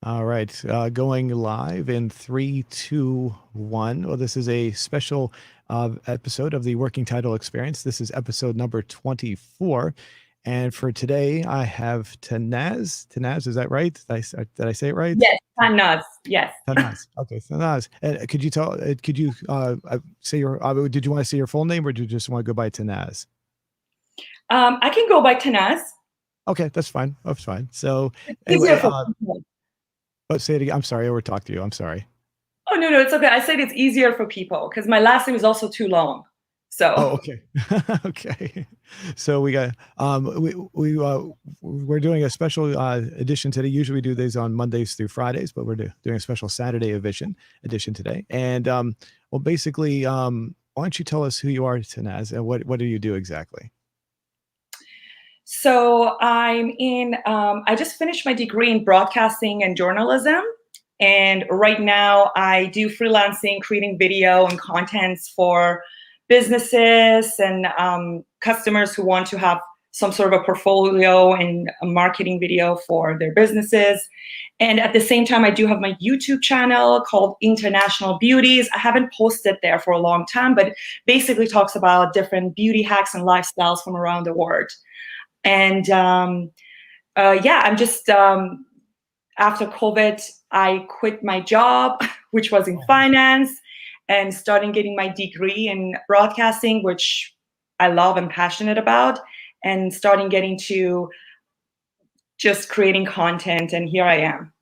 All right, going live in three, two, one. Well, this is a special episode of the Working Title Experience. This is episode number 24. And for today, I have Tannaz. Tannaz, is that right? Did I say it right? Yes, Tannaz. Yes. Tannaz. Okay, Tannaz. And could you say your, did you want to say your full name or do you just want to go by Tannaz? I can go by Tannaz. Okay, that's fine. That's fine. So Easier anyway, for people. say it again. I'm sorry, I overtalked you. I'm sorry. Oh, no, it's okay. I said it's easier for people because my last name is also too long. Oh, So okay. Okay. So we got we're doing a special edition today. Usually we do these on Mondays through Fridays, but we're doing a special Saturday edition today. And well, basically, why don't you tell us who you are, Tanaz, and what do you do exactly? I just finished my degree in broadcasting and journalism. And right now I do freelancing, creating video and contents for businesses and customers who want to have some sort of a portfolio and a marketing video for their businesses. And at the same time, I do have my YouTube channel called International Beauties. I haven't posted there for a long time, but basically talks about different beauty hacks and lifestyles from around the world. And yeah, I'm just after COVID, I quit my job, which was in finance, and starting getting my degree in broadcasting, which I love and passionate about, and starting getting to just creating content. And here I am.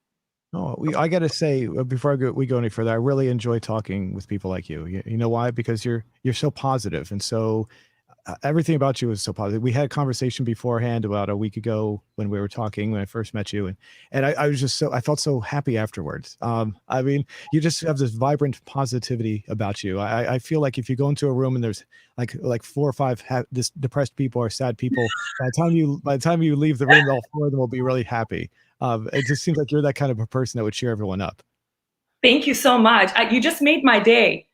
Oh, I got to say before we go any further, I really enjoy talking with people like you. You know why? Because you're so positive and so everything about you is so positive. We had a conversation beforehand about a week ago when we were talking when I first met you, and I was just I felt so happy afterwards. I mean, you just have this vibrant positivity about you. I feel like if you go into a room and there's like four or five this depressed people or sad people, by the time you leave the room, all four of them will be really happy. It just seems like you're that kind of a person that would cheer everyone up. Thank you so much. You just made my day.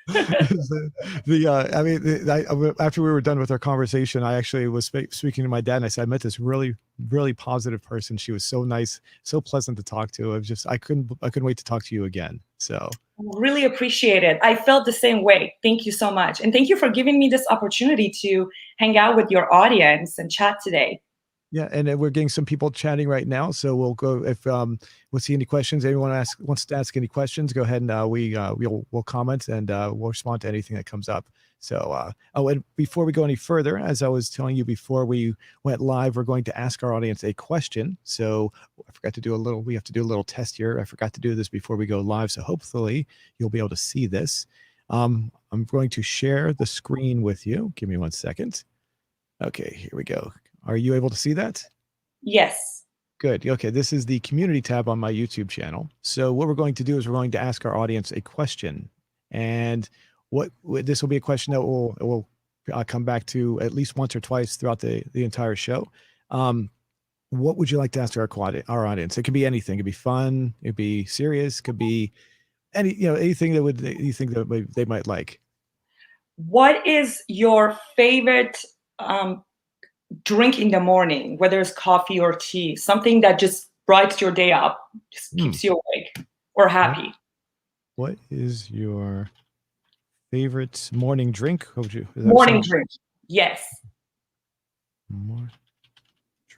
I mean, after we were done with our conversation, I actually was speaking to my dad, and I said, I met this really, really positive person. She was so nice, so pleasant to talk to. It was just, I couldn't wait to talk to you again. So really appreciate it. I felt the same way. Thank you so much. And thank you for giving me this opportunity to hang out with your audience and chat today. yeah, and we're getting some people chatting right now, so we'll go if we'll see any questions. Anyone wants to ask any questions, go ahead and we'll comment and we'll respond to anything that comes up. So oh, and before we go any further, as I was telling you before we went live, we're going to ask our audience a question. So I forgot to do a little. We have to do a little test here. I forgot to do this before we go live, so hopefully you'll be able to see this. I'm going to share the screen with you. Give me 1 second. Okay, here we go. Are you able to see that? Yes. Good. Okay, this is the community tab on my YouTube channel. So what we're going to do is we're going to ask our audience a question, and this will be a question that will come back to at least once or twice throughout the entire show. What would you like to ask our audience? It could be anything. It could be fun. It could be serious. It could be anything that you think that they might like. What is your favorite drink in the morning, whether it's coffee or tea, something that just brightens your day up, just keeps you awake or happy? What is your favorite morning drink? Morning drink. Yes. More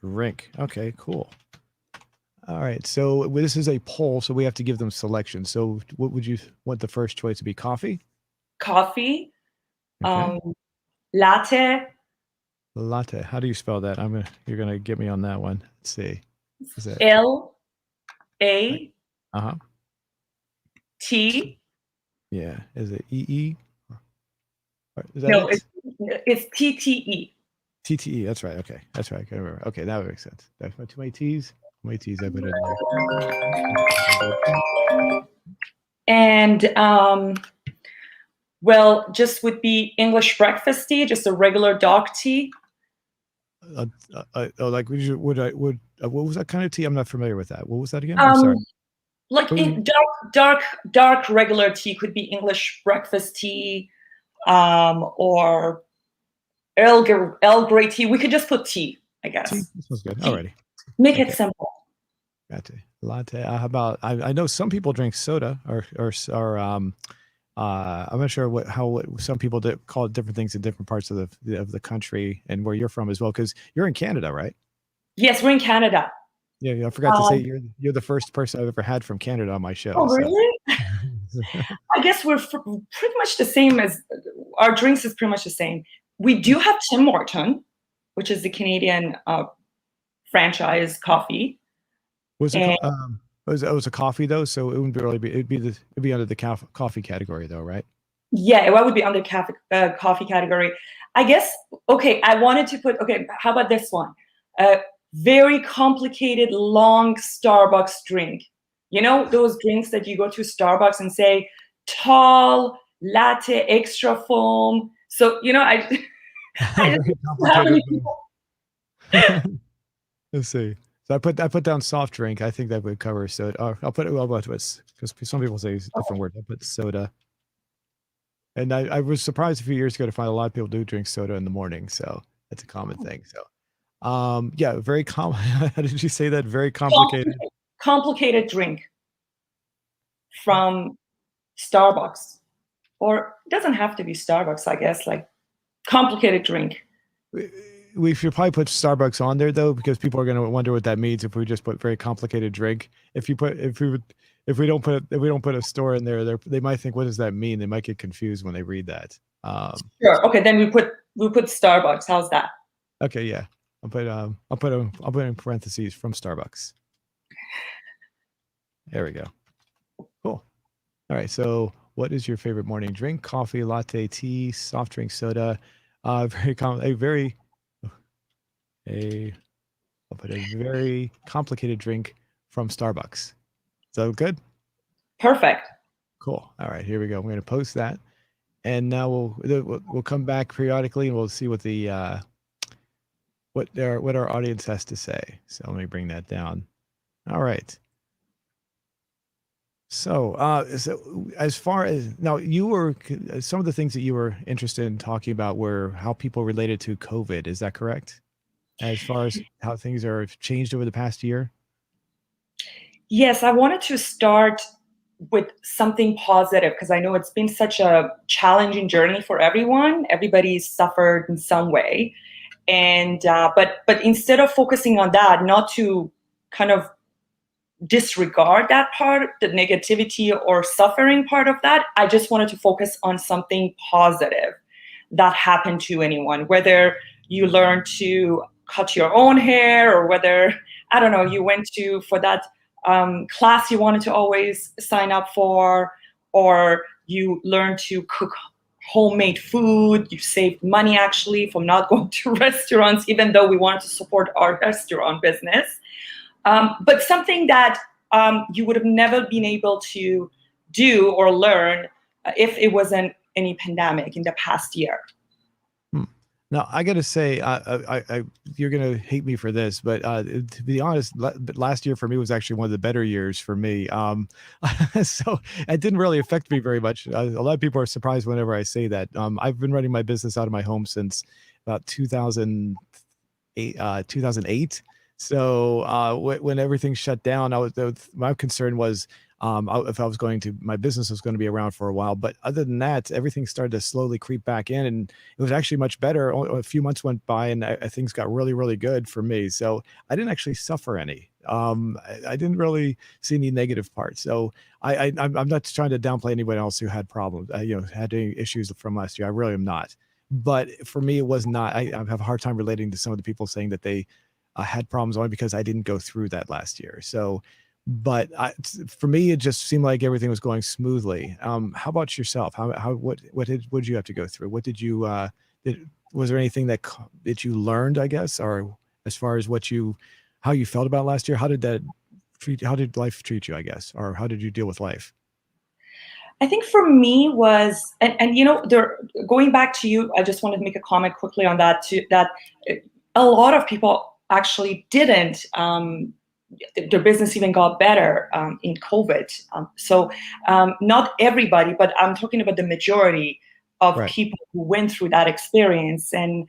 drink. Okay, cool. All right. So this is a poll, so we have to give them selection. So what would you want the first choice to be? Coffee? Coffee. Okay. Latte. Latte. How do you spell that? You're gonna get me on that one. Let's see. Is that LAT? Yeah. Is it EE? Is that no, it? it's TTE. TTE. That's right. Okay. That's right. I can remember. Okay, that would make sense. That's my too many T's. How many T's I put in there? And well, just would be English breakfast tea, just a regular dark tea. Like what was that kind of tea? I'm not familiar with that. What was that again? I'm sorry. Like dark regular tea could be English breakfast tea, or Earl Grey tea. We could just put tea, I guess. Tea? That sounds good. Alrighty. Make it simple. Latte. How about I know some people drink soda or I'm not sure what some people call it different things in different parts of the country and where you're from as well, because you're in Canada, right? Yes, we're in Canada. Yeah, yeah, I forgot to say Um, you're the first person I've ever had from Canada on my show. oh, So really? I guess we're pretty much the same as our drinks is pretty much the same. We do have Tim Horton, which is the Canadian franchise coffee. was it And was a coffee though, so it wouldn't really be it'd be under the coffee category though, right? yeah, what would be under coffee category? I guess, okay, I wanted to put, okay, how about this one? A very complicated, long Starbucks drink. You know, those drinks that you go to Starbucks and say, tall, latte, extra foam. So, I just Very don't have any complicated. people. Let's see. So I put down soft drink. I think that would cover soda. I'll put it well, because some people say it's a different word. I put soda. And I was surprised a few years ago to find a lot of people do drink soda in the morning. So that's a common thing. So yeah, very how did you say that? Very complicated. Complicated drink from Starbucks. Or it doesn't have to be Starbucks, I guess, like complicated drink. We should probably put Starbucks on there though, because people are going to wonder what that means if we just put very complicated drink. If we don't put a store in there, they might think, what does that mean? They might get confused when they read that. Sure. Okay, then we put Starbucks. How's that? Okay, yeah. I'll put in parentheses from Starbucks. There we go. Cool. All right. So, what is your favorite morning drink? Coffee, latte, tea, soft drink, soda. Very common. I'll put a very complicated drink from Starbucks. Is that good? Perfect. Cool. All right. Here we go. I'm going to post that, and now we'll come back periodically and we'll see what the what our audience has to say. So let me bring that down. All right. So, as far as now, you were some of the things that you were interested in talking about were how people related to COVID. Is that correct? As far as how things are changed over the past year? Yes, I wanted to start with something positive because I know it's been such a challenging journey for everyone. Everybody's suffered in some way, and but instead of focusing on that, not to kind of disregard that part, the negativity or suffering part of that. I just wanted to focus on something positive that happened to anyone, whether you learned to cut your own hair or whether, I don't know, you went to for that class you wanted to always sign up for, or you learned to cook homemade food, you saved money actually from not going to restaurants, even though we wanted to support our restaurant business. But something that you would have never been able to do or learn if it wasn't any pandemic in the past year. Now I got to say, you're gonna hate me for this, but to be honest, last year for me was actually one of the better years for me. So it didn't really affect me very much. A lot of people are surprised whenever I say that. I've been running my business out of my home since about 2008. So when everything shut down, my concern was if I was my business was going to be around for a while. But other than that, everything started to slowly creep back in, and it was actually much better. A few months went by, and things got really, really good for me. So I didn't actually suffer any. I didn't really see any negative parts. So I'm not trying to downplay anyone else who had problems, had any issues from last year. I really am not. But for me, it was not. I have a hard time relating to some of the people saying that they had problems only because I didn't go through that last year. So, but for me, it just seemed like everything was going smoothly. How about yourself? What did you have to go through? What did you, was there anything that you learned, I guess, or as far as how you felt about last year? How did life treat you, I guess, or how did you deal with life? I think for me was, and going back to you, I just wanted to make a comment quickly on that too, that a lot of people actually didn't, their business even got better in COVID. So not everybody, but I'm talking about the majority of Right. people who went through that experience. And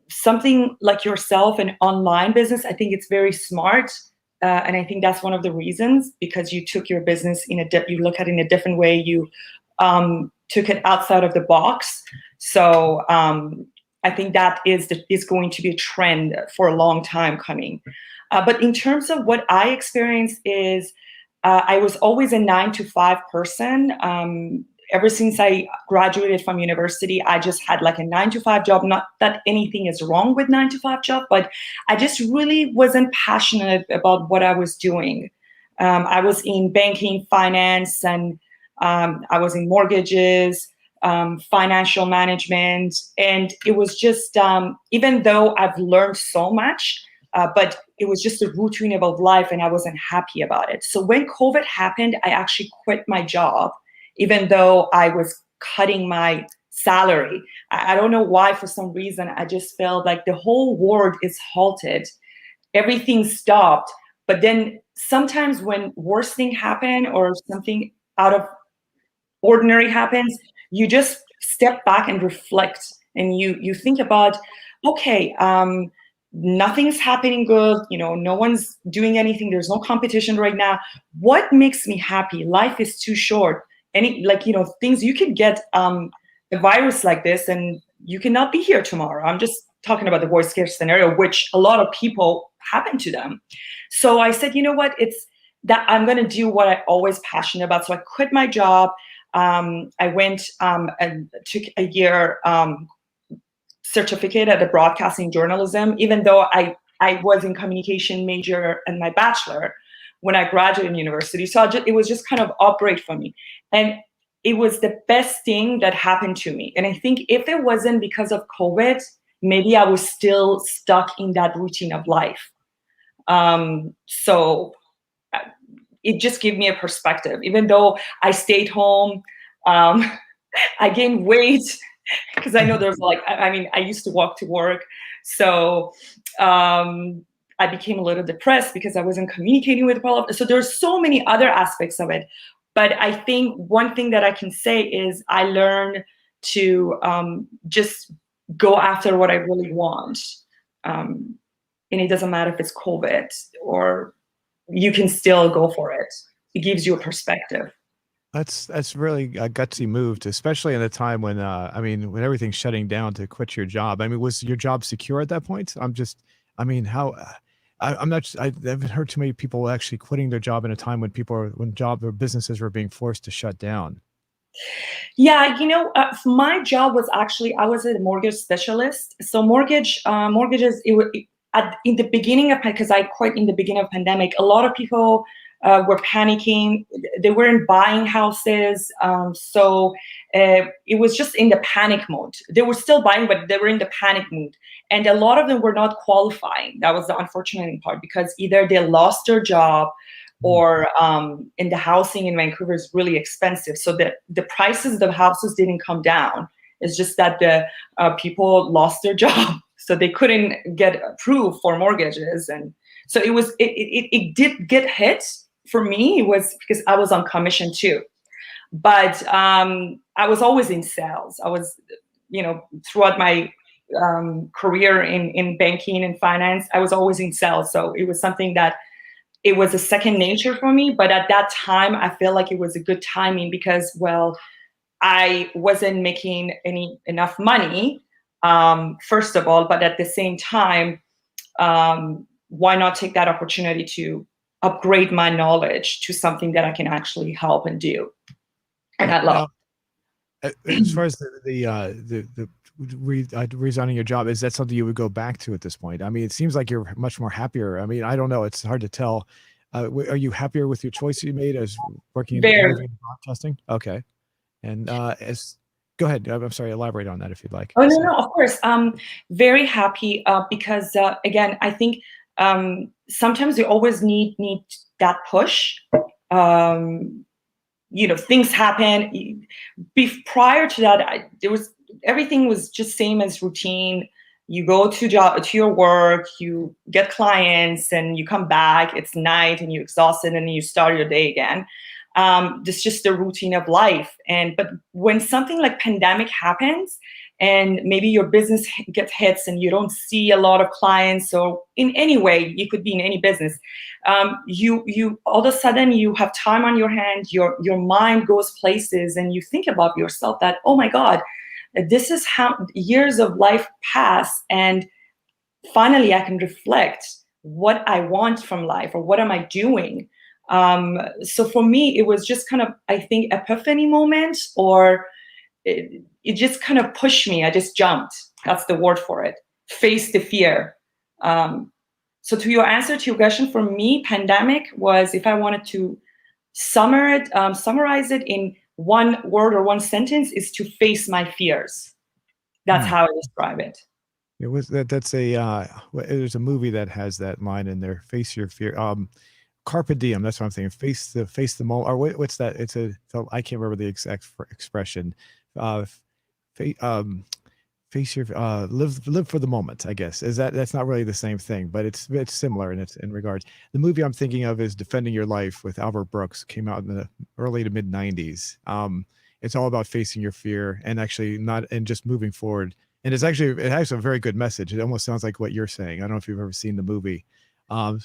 something like yourself, an online business, I think it's very smart and I think that's one of the reasons, because you took your business you look at it in a different way. You took it outside of the box. So I think that is going to be a trend for a long time coming. But in terms of what I experienced is I was always a 9-to-5 person. Ever since I graduated from university, I just had like a 9-to-5 job. Not that anything is wrong with 9-to-5 job, but I just really wasn't passionate about what I was doing. I was in banking, finance, and I was in mortgages, financial management. And it was just, even though I've learned so much, but it was just a routine of life and I wasn't happy about it. So when COVID happened, I actually quit my job, even though I was cutting my salary. I don't know why, for some reason, I just felt like the whole world is halted. Everything stopped. But then sometimes when worse thing happen or something out of ordinary happens, you just step back and reflect, and you think about, okay, nothing's happening good, no one's doing anything, there's no competition right now. What makes me happy? Life is too short. Things you could get a virus like this and you cannot be here tomorrow. I'm just talking about the worst case scenario, which a lot of people happen to them. So I said, you know what, it's that I'm going to do what I always passionate about. So I quit my job. I went and took a year certificate at the broadcasting journalism, even though I was in communication major in my bachelor when I graduated university. So it was just kind of operate for me. And it was the best thing that happened to me. And I think if it wasn't because of COVID, maybe I was still stuck in that routine of life. So it just gave me a perspective. Even though I stayed home, I gained weight because I know there's I used to walk to work. So I became a little depressed because I wasn't communicating with people. So there's so many other aspects of it. But I think one thing that I can say is I learned to just go after what I really want. And it doesn't matter if it's COVID, or you can still go for it. It gives you a perspective. That's really a gutsy move, especially in a time when when everything's shutting down, to quit your job. I mean, was your job secure at that point? I haven't heard too many people actually quitting their job in a time when job or businesses were being forced to shut down. Yeah, my job was actually, I was a mortgage specialist. So mortgages, in the beginning of, because I quit in the beginning of pandemic, a lot of people were panicking. They weren't buying houses. So it was just in the panic mode. They were still buying, but they were in the panic mood. And a lot of them were not qualifying. That was the unfortunate part, because either they lost their job, or in the housing in Vancouver is really expensive. So the prices of the houses didn't come down. It's just that the people lost their job. So they couldn't get approved for mortgages. And so it did get hit. For me, it was because I was on commission too. But I was always in sales. I was, throughout my career in banking and finance, I was always in sales. So it was something that it was a second nature for me. But at that time, I feel like it was a good timing because, well, I wasn't making enough money, first of all, but at the same time, why not take that opportunity to upgrade my knowledge to something that I can actually help and do? And I love. As far as the resigning your job, is that something you would go back to at this point? I mean, it seems like you're much more happier. I mean, I don't know. It's hard to tell. Are you happier with your choice you made as working in broadcasting? Okay. And go ahead. I'm sorry. Elaborate on that if you'd like. Oh, no, of course. Very happy because, again, I think sometimes you always need that push. Things happen. Prior to that, everything was just same as routine. You go to your work, you get clients, and you come back. It's night, and you're exhausted, and you start your day again. This is just the routine of life. But when something like pandemic happens, and maybe your business gets hits and you don't see a lot of clients, or in any way, you could be in any business. You all of a sudden you have time on your hand, your mind goes places, and you think about yourself that, oh my God, this is how years of life pass, and finally I can reflect what I want from life, or what am I doing. So for me, it was just kind of, I think, epiphany moment, or it just kind of pushed me. I just jumped. That's the word for it. Face the fear. So to your answer to your question, for me, pandemic was, if I wanted to summarize it in one word or one sentence, is to face my fears. That's how I describe it. It was that's there's a movie that has that line in there. Face your fear. Carpe diem. That's what I'm thinking. Face the moment. Or what's that? I can't remember the exact expression. Face your live for the moment. I guess that's not really the same thing, but it's similar in regards. The movie I'm thinking of is Defending Your Life with Albert Brooks. Came out in the early to mid '90s. It's all about facing your fear and actually just moving forward. And it has a very good message. It almost sounds like what you're saying. I don't know if you've ever seen the movie. Meryl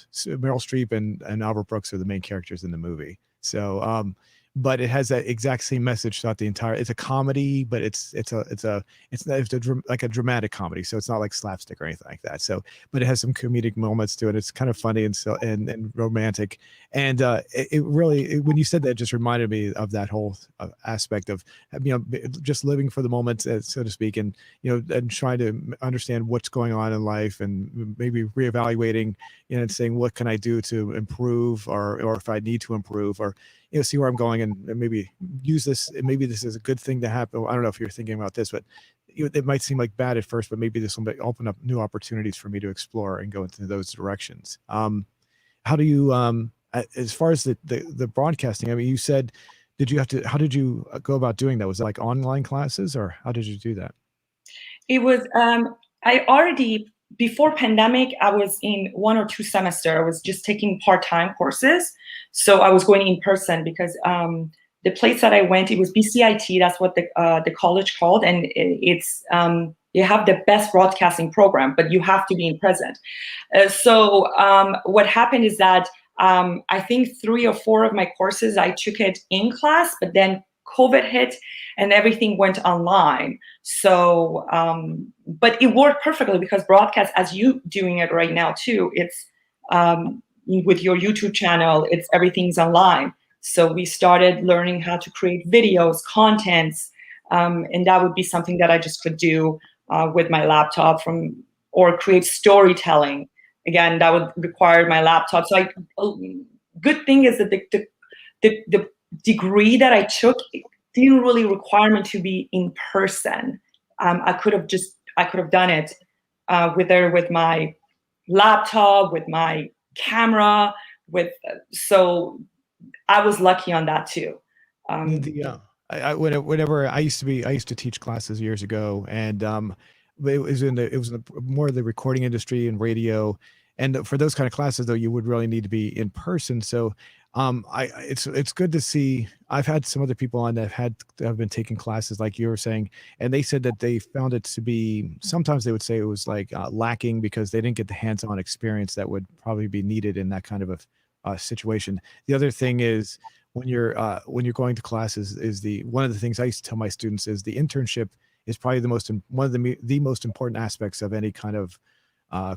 Streep and Albert Brooks are the main characters in the movie. So, but it has that exact same message throughout the entire. It's a comedy, but it's like a dramatic comedy. So it's not like slapstick or anything like that. So, but it has some comedic moments to it. It's kind of funny and romantic. And it really, when you said that, it just reminded me of that whole aspect of, just living for the moment, so to speak, and and trying to understand what's going on in life, and maybe reevaluating, and saying, what can I do to improve, or if I need to improve, or see where I'm going, and maybe use this. Maybe this is a good thing to happen. I don't know if you're thinking about this, but it might seem like bad at first, but maybe this will open up new opportunities for me to explore and go into those directions. How do you, as far as the broadcasting? I mean, you said, how did you go about doing that? Was it like online classes, or how did you do that? It was, before pandemic, I was in 1 or 2 semesters. I was just taking part-time courses. So I was going in person, because the place that I went, it was BCIT. That's what the college called. And it's, you have the best broadcasting program, but you have to be in present. So what happened is that I think 3 or 4 of my courses, I took it in class, but then COVID hit and everything went online. So, but it worked perfectly, because broadcast, as you doing it right now too, it's with your YouTube channel, everything's online. So we started learning how to create videos, contents, and that would be something that I just could do with my laptop or create storytelling. Again, that would require my laptop. So good thing is that the degree that I took didn't really require me to be in person. I could have done it with my laptop, with my camera, so I was lucky on that too. Whenever I used to teach classes years ago, and it was more of the recording industry and radio. And for those kind of classes, though, you would really need to be in person. So it's good to see. I've had some other people on that have been taking classes like you were saying, and they said that they found it to be, sometimes they would say it was like lacking, because they didn't get the hands-on experience that would probably be needed in that kind of a situation. The other thing is, when you're going to classes, one of the things I used to tell my students is the internship is probably one of the most important aspects of any kind of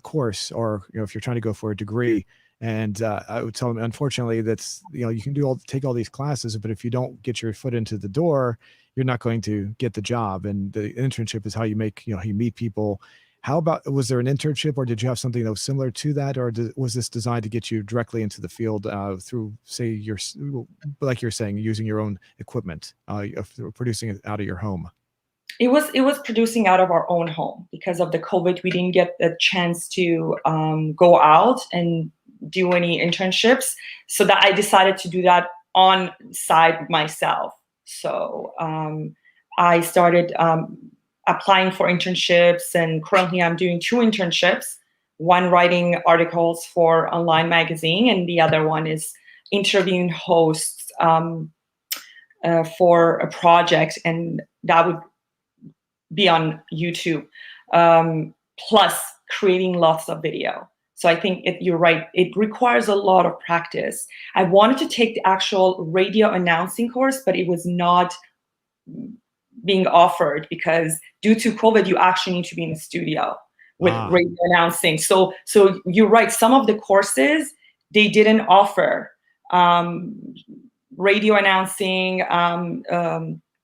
course, or if you're trying to go for a degree. And I would tell them, unfortunately, that's you can take all these classes, but if you don't get your foot into the door, you're not going to get the job. And the internship is how you you meet people. How about, was there an internship, or did you have something that was similar to that, or was this designed to get you directly into the field through, say, like you're saying, using your own equipment, producing it out of your home? It was producing out of our own home. Because of the COVID, we didn't get the chance to go out and do any internships. So that I decided to do that on site myself. So I started applying for internships, and currently I'm doing 2 internships. One writing articles for online magazine, and the other one is interviewing hosts for a project, and that would be on YouTube, plus creating lots of video. So I think you're right. It requires a lot of practice. I wanted to take the actual radio announcing course, but it was not being offered because due to COVID, you actually need to be in the studio with radio announcing. So you're right. Some of the courses, they didn't offer radio announcing,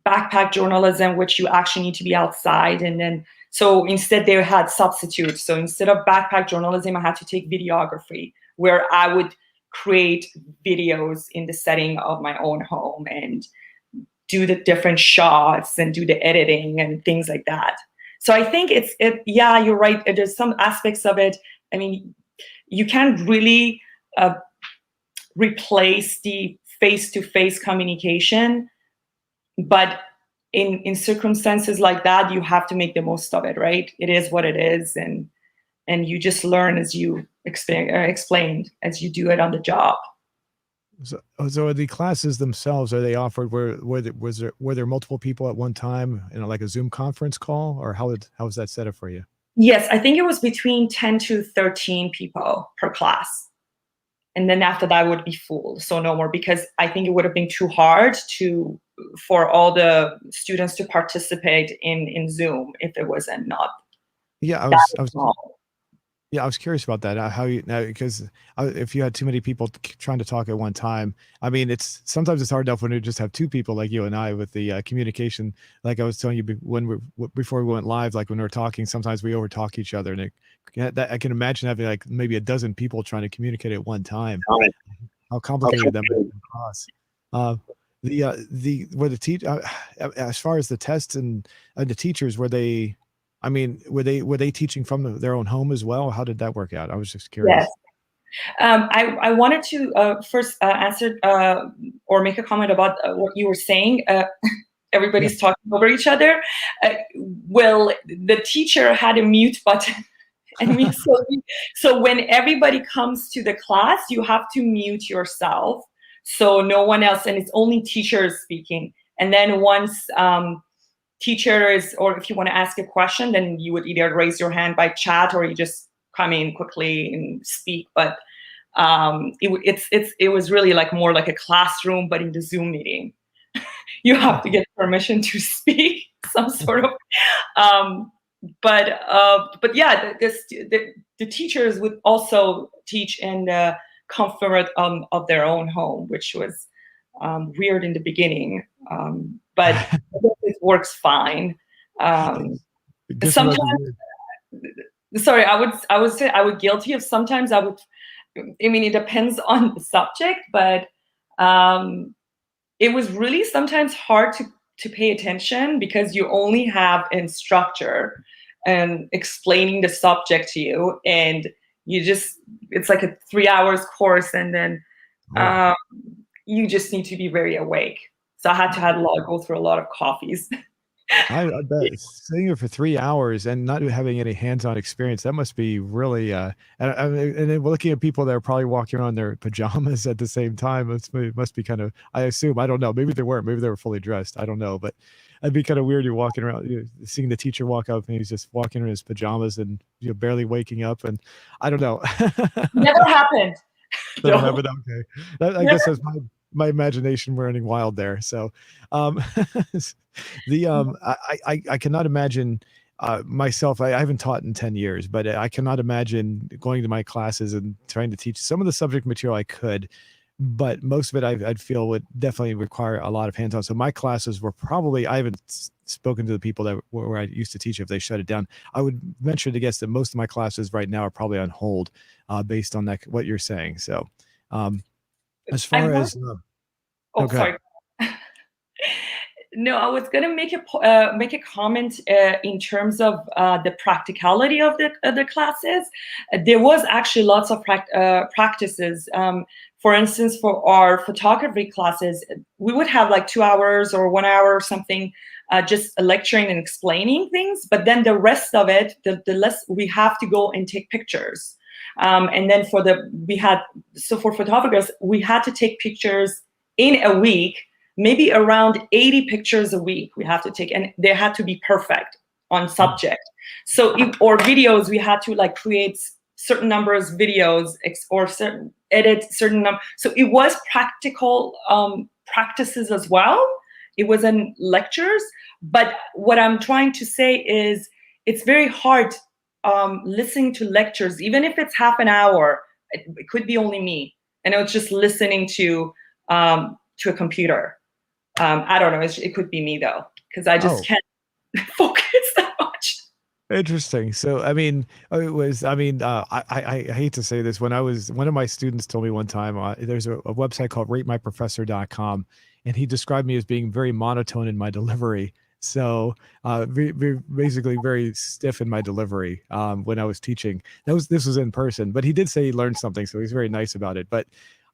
backpack journalism, which you actually need to be outside. And then, so instead they had substitutes. So instead of backpack journalism, I had to take videography, where I would create videos in the setting of my own home and do the different shots and do the editing and things like that. So I think yeah, you're right. There's some aspects of it. I mean, you can't really replace the face-to-face communication, but in circumstances like that, you have to make the most of it, right? It is what it is, and you just learn as you explained, as you do it on the job. So are the classes themselves, are they offered were there multiple people at one time in like a Zoom conference call, or how was that set up for you? Yes, I think it was between 10 to 13 people per class. And then after that would be full, so no more, because I think it would have been too hard for all the students to participate in Zoom if it wasn't not. Yeah, I was curious about that. How you now, because if you had too many people trying to talk at one time, I mean, sometimes it's hard enough when you just have two people like you and I with the communication. Like I was telling you before we went live, like when we were talking, sometimes we overtalk each other, and I can imagine having like maybe a dozen people trying to communicate at one time. How complicated that might be. As far as the tests and the teachers, were they teaching from their own home as well? How did that work out? I was just curious. Yes. I wanted to first answer or make a comment about what you were saying. Everybody's talking over each other. Well, the teacher had a mute button. And so when everybody comes to the class, you have to mute yourself, so no one else, and it's only teachers speaking. And then once teachers, or if you want to ask a question, then you would either raise your hand by chat or you just come in quickly and speak. But it was really like more like a classroom, but in the Zoom meeting, you have to get permission to speak, some sort of. But yeah, the teachers would also teach in the comfort of their own home, which was weird in the beginning, but it works fine. Sometimes, sorry, I would say I would guilty of sometimes I would. I mean, it depends on the subject, but it was really sometimes hard to pay attention because you only have an instructor and explaining the subject to you, and it's like a 3 hours course, and then you just need to be very awake. So I had to go through a lot of coffees. I bet sitting there for 3 hours and not having any hands-on experience, that must be really and then looking at people that are probably walking around in their pajamas at the same time, it must be kind of, I assume, I don't know, maybe they weren't, maybe they were fully dressed, I don't know, but it'd be kind of weird, you're walking around, seeing the teacher walk up and he's just walking in his pajamas and barely waking up, and I don't know. Never happened. Never happened. Okay, I guess that's my imagination running wild there. So I cannot imagine myself, I haven't taught in 10 years, but I cannot imagine going to my classes and trying to teach some of the subject material I could, but most of it I'd feel would definitely require a lot of hands-on. So my classes were probably, I haven't spoken to the people that where I used to teach if they shut it down. I would venture to guess that most of my classes right now are probably on hold based on that, what you're saying. So as far as sorry. No, I was going to make a comment in terms of the practicality of the classes. There was actually lots of practices. For instance, for our photography classes, we would have like 2 hours or 1 hour or something, just lecturing and explaining things. But then the rest of it, we have to go and take pictures. And then for photographers, we had to take pictures in a week, maybe around 80 pictures a week we have to take, and they had to be perfect. on subject. So or videos, we had to like create certain numbers of videos or edit certain number. So it was practical practices as well. It wasn't lectures. But what I'm trying to say is it's very hard listening to lectures, even if it's half an hour. It could be only me, and it's just listening to a computer. I don't know. It could be me though, because I just can't focus that much. Interesting. So, I mean, it was, I mean, I hate to say this. When one of my students told me one time, there's a website called ratemyprofessor.com, and he described me as being very monotone in my delivery. So, basically very stiff in my delivery when I was teaching. This was in person, but he did say he learned something, so he's very nice about it. But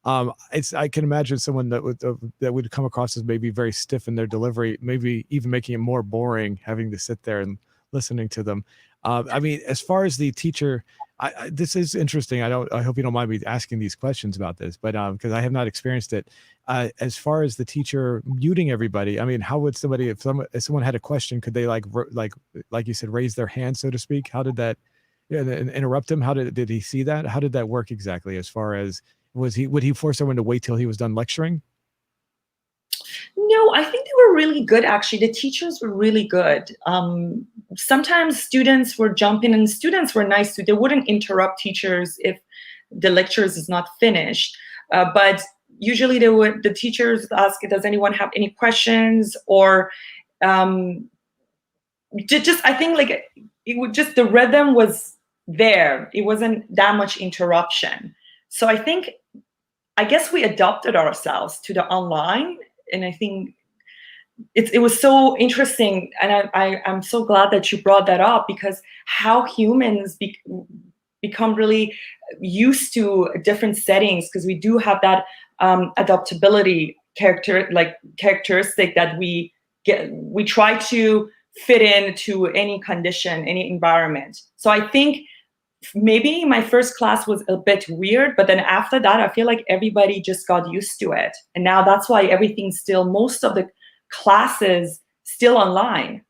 I can imagine someone that would come across as maybe very stiff in their delivery, maybe even making it more boring, having to sit there and listening to them. I mean, as far as the teacher, this is interesting. I hope you don't mind me asking these questions about this, but because I have not experienced it. As far as the teacher muting everybody, I mean, how would somebody, if someone had a question, could they like you said, raise their hand, so to speak? How did that, yeah, and interrupt him? How did he see that? How did that work exactly? As far as would he force someone to wait till he was done lecturing? No, I think they were really good, actually. The teachers were really good. Sometimes students were jumping, and students were nice too. They wouldn't interrupt teachers if the lectures is not finished. But usually the teachers would ask, does anyone have any questions? Or just I think like it would just, the rhythm was there. It wasn't that much interruption. So I guess we adapted ourselves to the online, and I think it was so interesting, and I'm so glad that you brought that up, because how humans become really used to different settings, because we do have that adaptability characteristic that we try to fit into any condition, any environment. So I think maybe my first class was a bit weird, but then after that, I feel like everybody just got used to it. And now that's why everything's still, most of the classes still online.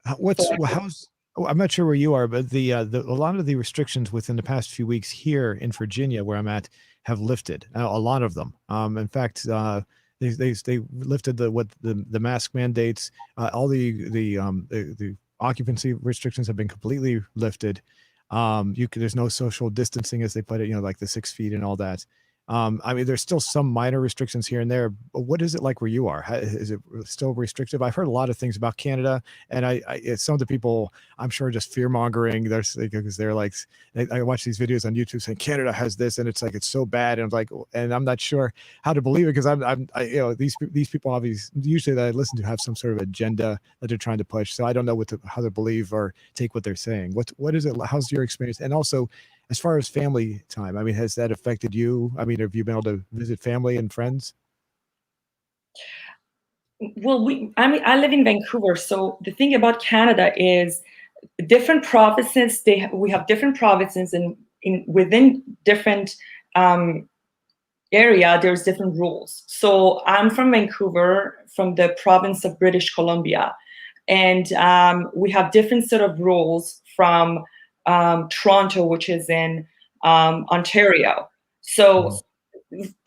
I'm not sure where you are, but a lot of the restrictions within the past few weeks here in Virginia, where I'm at, have lifted. A lot of them. In fact, they lifted the mask mandates. All the occupancy restrictions have been completely lifted. There's no social distancing, as they put it, like the 6 feet and all that. I mean, there's still some minor restrictions here and there, but what is it like where you are? Is it still restrictive? I've heard a lot of things about Canada, and some of the people, I'm sure, just fear mongering. Because they're like, I watch these videos on YouTube saying Canada has this, and it's like, it's so bad. And I'm like, and I'm not sure how to believe it, because these people obviously usually that I listen to have some sort of agenda that they're trying to push. So I don't know how to believe or take what they're saying. What is it? How's your experience? And also, as far as family time, I mean, has that affected you? I mean, have you been able to visit family and friends? Well, I live in Vancouver. So the thing about Canada is different provinces, we have different provinces, and within different area, there's different rules. So I'm from Vancouver, from the province of British Columbia. And we have different set of rules from Toronto, which is in Ontario. So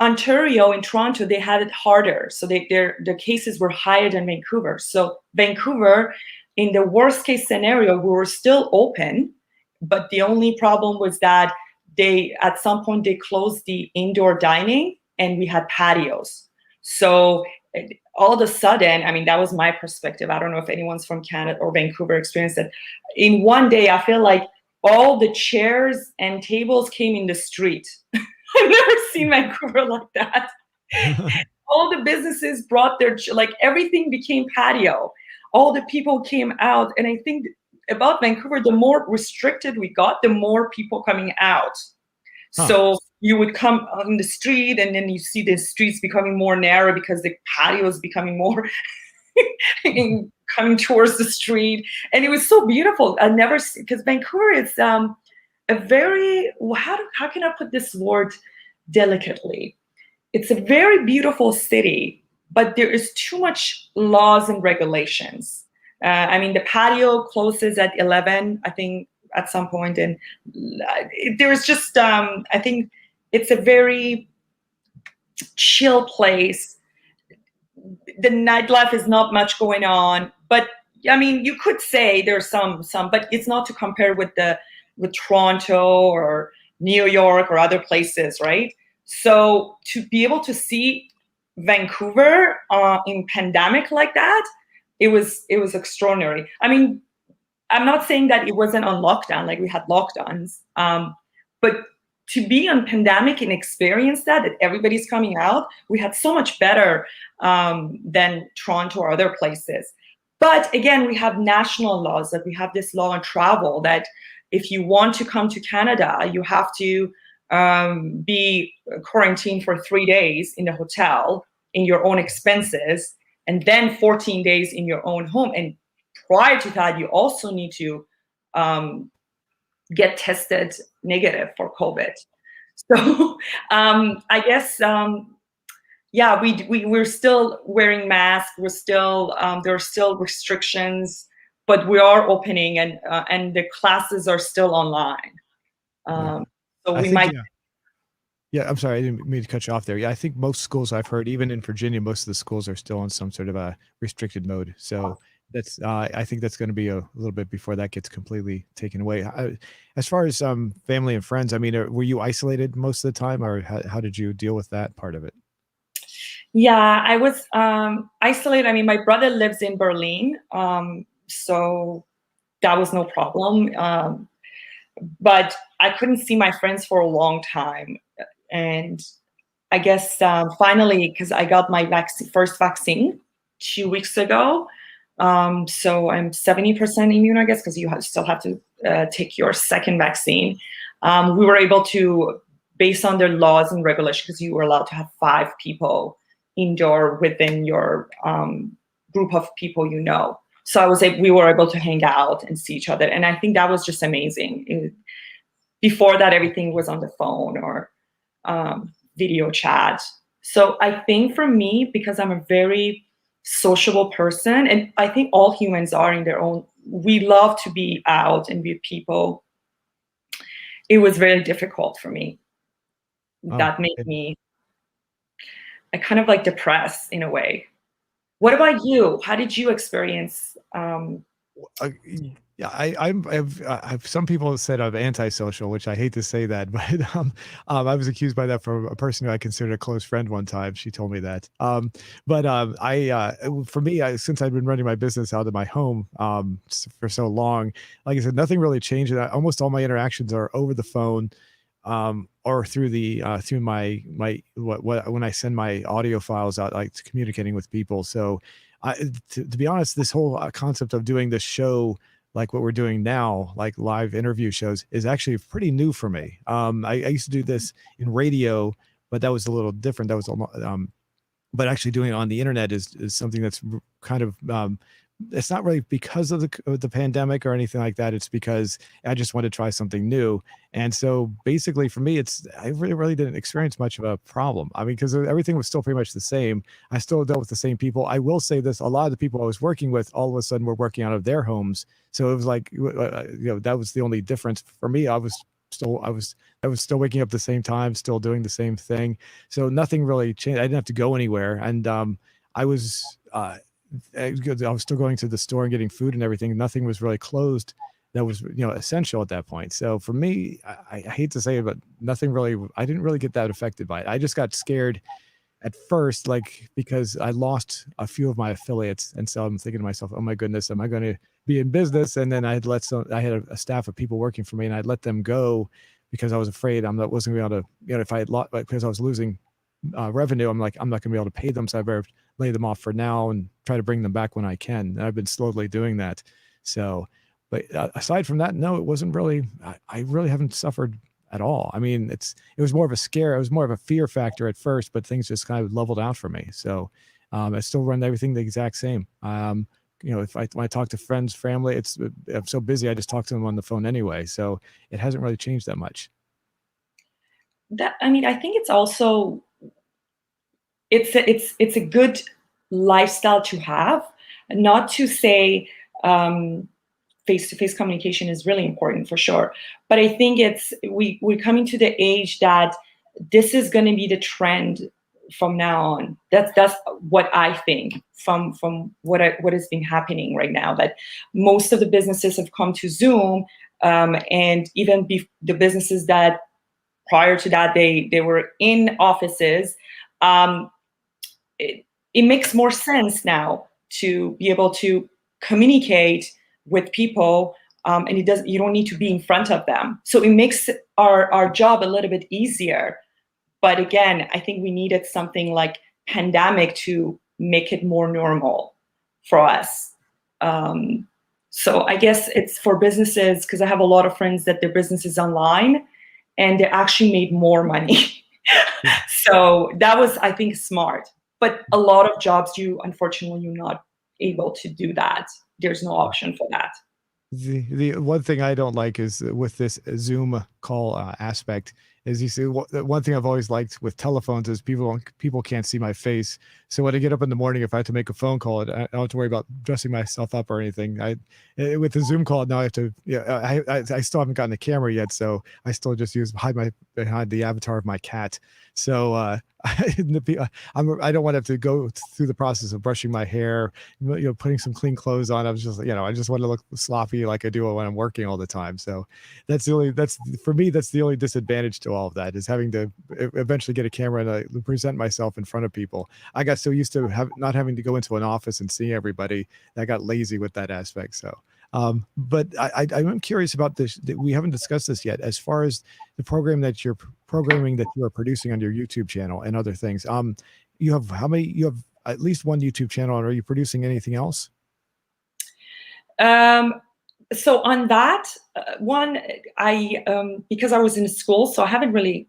Ontario and Toronto, they had it harder. So their cases were higher than Vancouver. So Vancouver, in the worst case scenario, we were still open, but the only problem was that at some point they closed the indoor dining, and we had patios. So all of a sudden, I mean, that was my perspective. I don't know if anyone's from Canada or Vancouver experienced it. In one day, I feel like all the chairs and tables came in the street. I've never seen Vancouver like that. All the businesses brought everything became patio. All the people came out. And I think about Vancouver, the more restricted we got, the more people coming out. So you would come on the street, and then you see the streets becoming more narrow because the patio is becoming more coming towards the street. And it was so beautiful. Because Vancouver is a very, how can I put this word delicately? It's a very beautiful city, but there is too much laws and regulations. I mean, the patio closes at 11, I think, at some point, and there's just, I think it's a very chill place. The nightlife is not much going on, but I mean, you could say there's some, but it's not to compare with Toronto or New York or other places, right? So to be able to see Vancouver in pandemic like that, it was extraordinary. I mean, I'm not saying that it wasn't on lockdown, like we had lockdowns, but to be on pandemic and experience that everybody's coming out, we had so much better than Toronto or other places. But again, we have national laws, that we have this law on travel that if you want to come to Canada, you have to be quarantined for 3 days in a hotel in your own expenses, and then 14 days in your own home. And prior to that, you also need to get tested negative for COVID. So I guess, yeah, we're still wearing masks. We're still, there are still restrictions, but we are opening, and the classes are still online. So I we think, might. Yeah, I'm sorry, I didn't mean to cut you off there. Yeah, I think most schools I've heard, even in Virginia, most of the schools are still on some sort of a restricted mode. So that's, I think that's going to be a little bit before that gets completely taken away. As far as family and friends, I mean, were you isolated most of the time, or how did you deal with that part of it? Yeah, I was isolated. I mean, my brother lives in Berlin, so that was no problem. But I couldn't see my friends for a long time. And I guess finally, because I got my first vaccine 2 weeks ago, so I'm 70% immune, I guess, because you still have to take your second vaccine. We were able to, based on their laws and regulations, because you were allowed to have 5 people indoor within your group of people, you know. So we were able to hang out and see each other, and I think that was just amazing. Before that, everything was on the phone or video chat. So I think for me, because I'm a very sociable person, and I think all humans are in their own, we love to be out and be with people. It was very difficult for me. That made me kind of like depressed in a way. What about you? How did you experience? Yeah, I've some people have said I'm antisocial, which I hate to say that, but I was accused by that from a person who I considered a close friend one time. She told me that. For me, since I've been running my business out of my home for so long, like I said, nothing really changed. Almost all my interactions are over the phone, or through through my when I send my audio files out, like communicating with people. So, to be honest, this whole concept of doing this show, like what we're doing now, like live interview shows, is actually pretty new for me. I used to do this in radio, but that was a little different. That was, but actually doing it on the internet is something that's kind of, it's not really because of the pandemic or anything like that. It's because I just wanted to try something new. And so basically for me, I really didn't experience much of a problem. I mean, because everything was still pretty much the same. I still dealt with the same people. I will say this, a lot of the people I was working with, all of a sudden were working out of their homes. So it was like, that was the only difference for me. I was still waking up at the same time, still doing the same thing. So nothing really changed. I didn't have to go anywhere. And I was still going to the store and getting food and everything. Nothing was really closed that was, essential at that point. So for me, I hate to say it, but I didn't really get that affected by it. I just got scared at first, like, because I lost a few of my affiliates. And so I'm thinking to myself, oh my goodness, am I going to be in business? And then I had a staff of people working for me, and I'd let them go because I was afraid wasn't going to be able to, if I had because I was losing revenue, I'm like, I'm not going to be able to pay them. So I better lay them off for now and try to bring them back when I can. And I've been slowly doing that. So, but aside from that, no, it wasn't really, I really haven't suffered at all. I mean, it was more of a scare. It was more of a fear factor at first, but things just kind of leveled out for me. So I still run everything the exact same. When I talk to friends, family, I'm so busy, I just talk to them on the phone anyway. So it hasn't really changed that much. I think it's also, it's a good lifestyle to have, not to say face-to-face communication is really important for sure. But I think we're coming to the age that this is going to be the trend from now on. That's what I think from what has been happening right now. That most of the businesses have come to Zoom, and even the businesses that prior to that they were in offices. It makes more sense now to be able to communicate with people, and you don't need to be in front of them. So it makes our job a little bit easier. But again, I think we needed something like pandemic to make it more normal for us. So I guess it's for businesses, because I have a lot of friends that their business is online and they actually made more money. So that was, I think, smart. But a lot of jobs, unfortunately, you're not able to do that. There's no option for that. The one thing I don't like is with this Zoom call aspect is you see one thing I've always liked with telephones is people can't see my face. So when I get up in the morning, if I have to make a phone call, I don't have to worry about dressing myself up or anything. With the Zoom call now I have to, I still haven't gotten a camera yet, so I still just hide behind the avatar of my cat. So I don't want to have to go through the process of brushing my hair, putting some clean clothes on. I was just, I just want to look sloppy like I do when I'm working all the time. So for me, that's the only disadvantage to all of that, is having to eventually get a camera and present myself in front of people. I got so used to not having to go into an office and see everybody that I got lazy with that aspect. So, but I'm curious about this. We haven't discussed this yet, as far as the programming that you are producing on your YouTube channel and other things. You have you have at least one YouTube channel, and are you producing anything else? So on that one, because I was in school, so I haven't really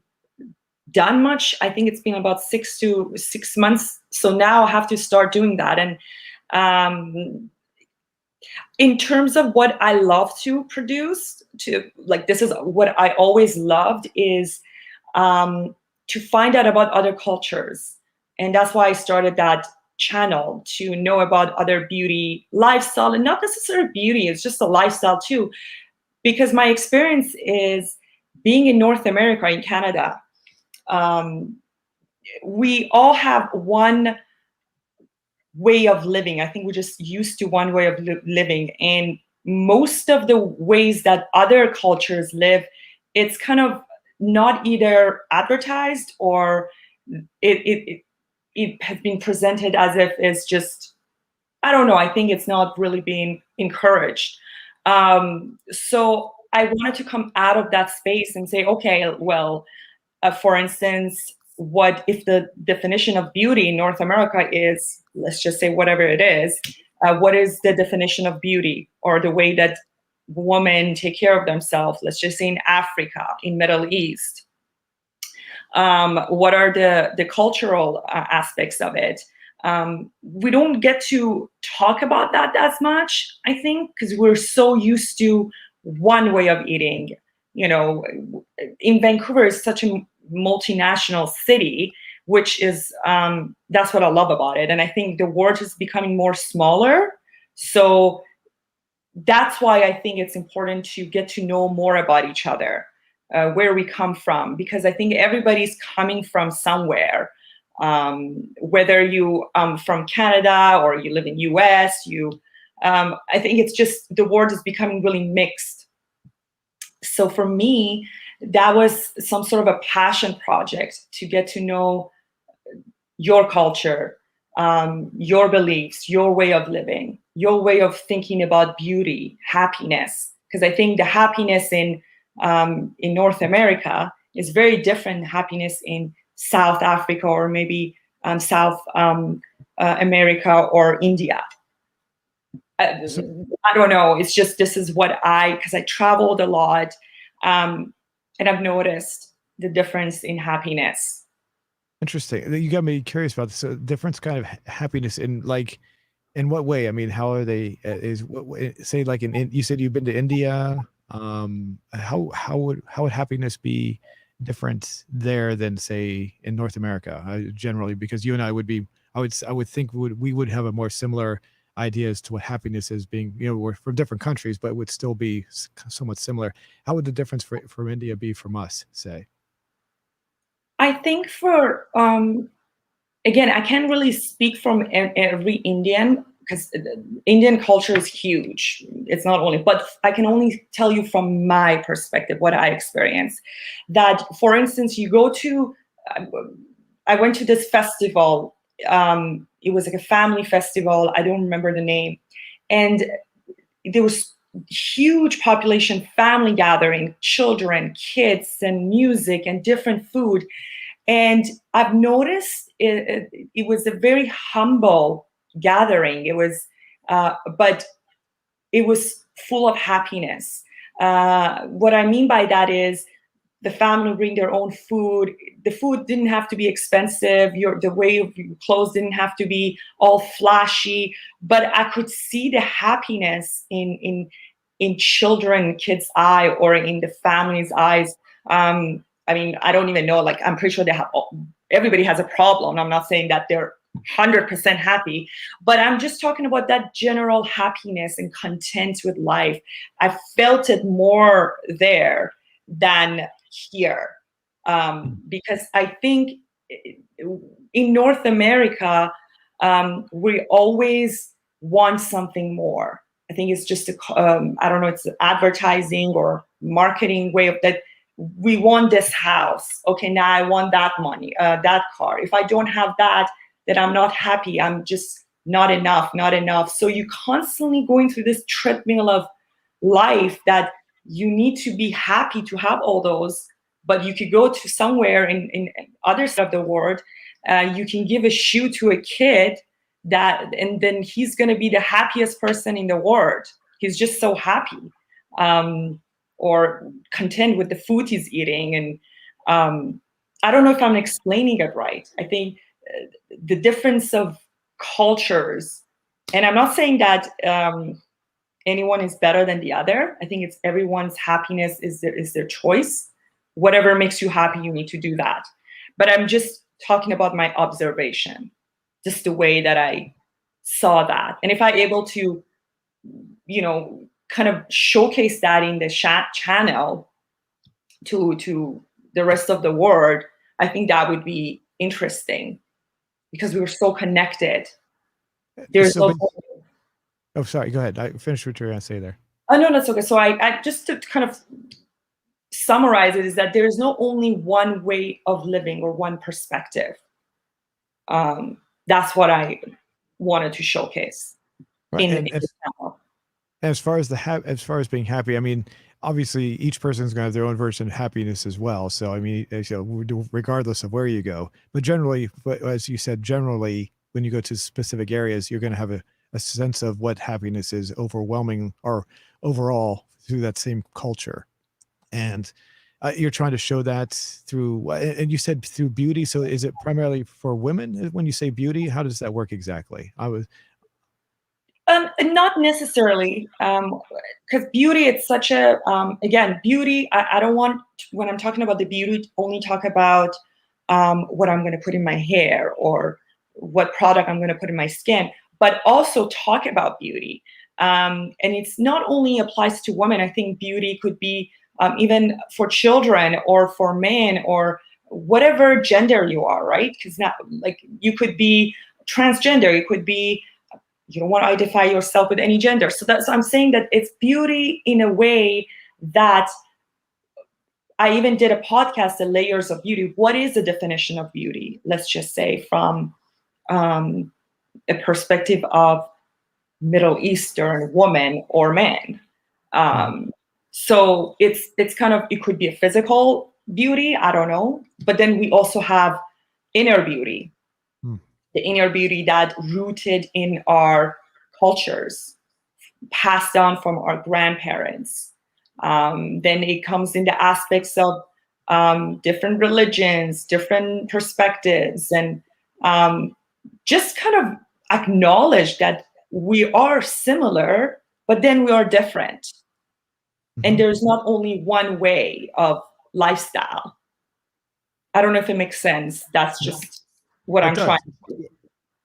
done much. I think it's been about 6 months. So now I have to start doing that. And in terms of what I love to produce, this is what I always loved, is to find out about other cultures. And that's why I started that channel, to know about other beauty lifestyle, and not necessarily beauty, it's just a lifestyle too. Because my experience is being in North America, in Canada, we all have one way of living. I think we're just used to one way of living. And most of the ways that other cultures live, it's kind of not either advertised or it has been presented as if it's just, I don't know, I think it's not really being encouraged. So I wanted to come out of that space and say, okay, well, for instance, what if the definition of beauty in North America is, let's just say whatever it is, what is the definition of beauty, or the way that women take care of themselves, let's just say in Africa, in Middle East? What are the cultural aspects of it? We don't get to talk about that as much, I think, because we're so used to one way of eating. In Vancouver is such a multinational city, which is that's what I love about it. And I think the world is becoming more smaller. So that's why I think it's important to get to know more about each other, where we come from, because I think everybody's coming from somewhere. Whether you from Canada or you live in US, I think it's just the world is becoming really mixed. So for me, that was some sort of a passion project, to get to know your culture, your beliefs, your way of living, your way of thinking about beauty, happiness. Because I think the happiness in North America is very different than happiness in South Africa, or maybe South America or India. I don't know. It's just, this is what because I traveled a lot, and I've noticed the difference in happiness. Interesting. You got me curious about this. So different kind of happiness in what way? I mean, how are they? Say like you said you've been to India. How would happiness be different there than say in North America generally? Because you and I would be, I would think we would have a more similar idea as to what happiness is, being, we're from different countries, but it would still be somewhat similar. How would the difference from India be from us, say? I think for again, I can't really speak from every Indian because Indian culture is huge. It's not only, but I can only tell you from my perspective what I experienced. That, for instance, you go to, I went to this festival. It was like a family festival. I don't remember the name, and there was huge population, family gathering, children, kids, and music and different food. And I've noticed it was a very humble gathering. It was, but it was full of happiness. What I mean by that is the family bring their own food. The food didn't have to be expensive. The way of your clothes didn't have to be all flashy. But I could see the happiness in children, kids' eye, or in the family's eyes. I mean, I don't even know, like, I'm pretty sure everybody has a problem. I'm not saying that they're 100% happy, but I'm just talking about that general happiness and content with life. I felt it more there than here. Because I think in North America, we always want something more. I think it's just I don't know, it's advertising or marketing way of that. We want this house. Okay, now I want that money, that car. If I don't have that, then I'm not happy. I'm just not enough. So you're constantly going through this treadmill of life that you need to be happy to have all those, but you could go to somewhere in other side of the world. You can give a shoe to a kid and then he's going to be the happiest person in the world. He's just so happy. Or content with the food he's eating. And I don't know if I'm explaining it right. I think the difference of cultures, and I'm not saying that anyone is better than the other. I think it's everyone's happiness is their choice. Whatever makes you happy, you need to do that. But I'm just talking about my observation, just the way that I saw that. And if I'm able to, kind of showcase that in the channel to the rest of the world, I think that would be interesting because we were so connected. There's oh, sorry, go ahead. I finished what you were going to say there. Oh, no, that's okay. So I just to kind of summarize it is that there is no only one way of living or one perspective. That's what I wanted to showcase in the channel. As far as being happy, I mean, obviously each person's going to have their own version of happiness as well. So, I mean, regardless of where you go, but generally, as you said, generally, when you go to specific areas, you're going to have a sense of what happiness is overwhelming or overall through that same culture. And you're trying to show that through, and you said through beauty. So is it primarily for women when you say beauty? How does that work exactly? Not necessarily, because beauty, it's such a, again, beauty, I don't want, when I'm talking about the beauty, only talk about what I'm going to put in my hair or what product I'm going to put in my skin, but also talk about beauty. And it's not only applies to women. I think beauty could be even for children or for men or whatever gender you are, right? Because not like you could be transgender, you could be, you don't want to identify yourself with any gender. So I'm saying that it's beauty in a way that I even did a podcast, The Layers of Beauty. What is the definition of beauty? Let's just say from a perspective of Middle Eastern woman or man. So it's kind of, it could be a physical beauty, I don't know. But then we also have inner beauty. The inner beauty that rooted in our cultures, passed down from our grandparents. Then it comes in the aspects of different religions, different perspectives, and just kind of acknowledge that we are similar, but then we are different. And there's not only one way of lifestyle. I don't know if it makes sense. That's just what I'm trying to do.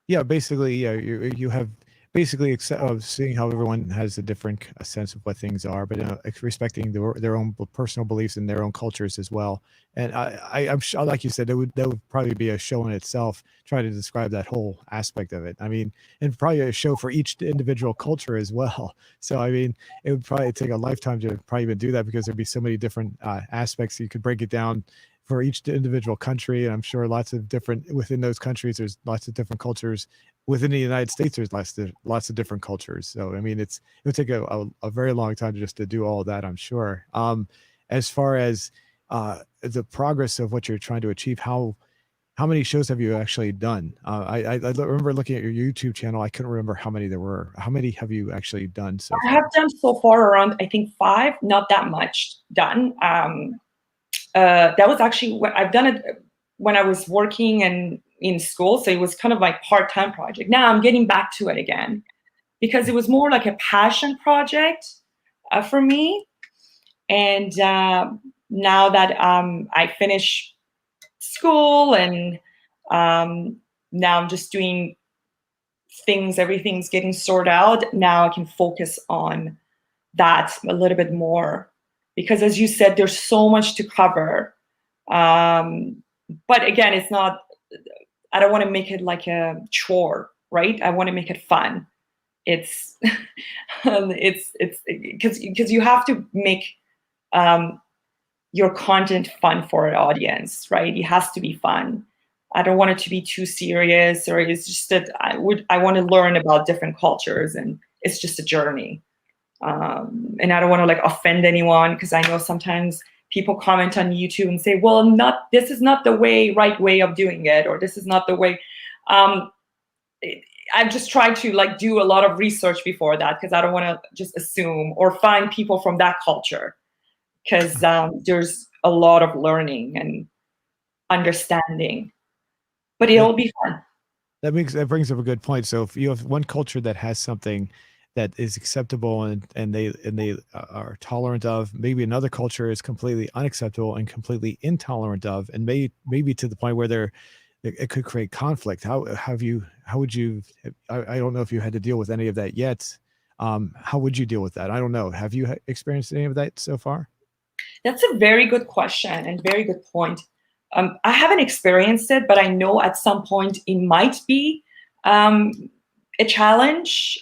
Yeah, basically, yeah, you have basically seeing how everyone has a different sense of what things are, but respecting their own personal beliefs and their own cultures as well. And I'm sure, like you said, that would probably be a show in itself, trying to describe that whole aspect of it. I mean, and probably a show for each individual culture as well. So I mean, it would probably take a lifetime to probably even do that, because there'd be so many different aspects. You could break it down for each individual country, and I'm sure lots of different within those countries. There's lots of different cultures within the United States. There's lots of different cultures. So I mean, it would take a very long time just to do all of that, I'm sure. As far as the progress of what you're trying to achieve, how many shows have you actually done? I remember looking at your YouTube channel. I couldn't remember how many there were. How many have you actually done so far? I have done so far around, I think, 5, not that much done. That was actually what I've done it when I was working and in school. So it was kind of my part-time project. Now I'm getting back to it again because it was more like a passion project for me. And now that I finish school and now I'm just doing things, everything's getting sorted out. Now I can focus on that a little bit more. Because as you said, there's so much to cover. But again, it's not, I don't want to make it like a chore, right? I want to make it fun. It's, it's because you have to make your content fun for an audience, right? It has to be fun. I don't want it to be too serious, or it's just that I want to learn about different cultures, and it's just a journey. And I don't want to like offend anyone, because I know sometimes people comment on YouTube and say, well, this is not the right way of doing it, or this is not the way. I've just tried to like do a lot of research before that, because I don't want to just assume or find people from that culture, because there's a lot of learning and understanding, but it'll be fun. That brings up a good point. So if you have one culture that has something that is acceptable and they are tolerant of, maybe another culture is completely unacceptable and completely intolerant of, and maybe to the point where it could create conflict. How would you, I don't know if you had to deal with any of that yet. How would you deal with that? I don't know. Have you experienced any of that so far? That's a very good question and very good point. I haven't experienced it, but I know at some point it might be a challenge.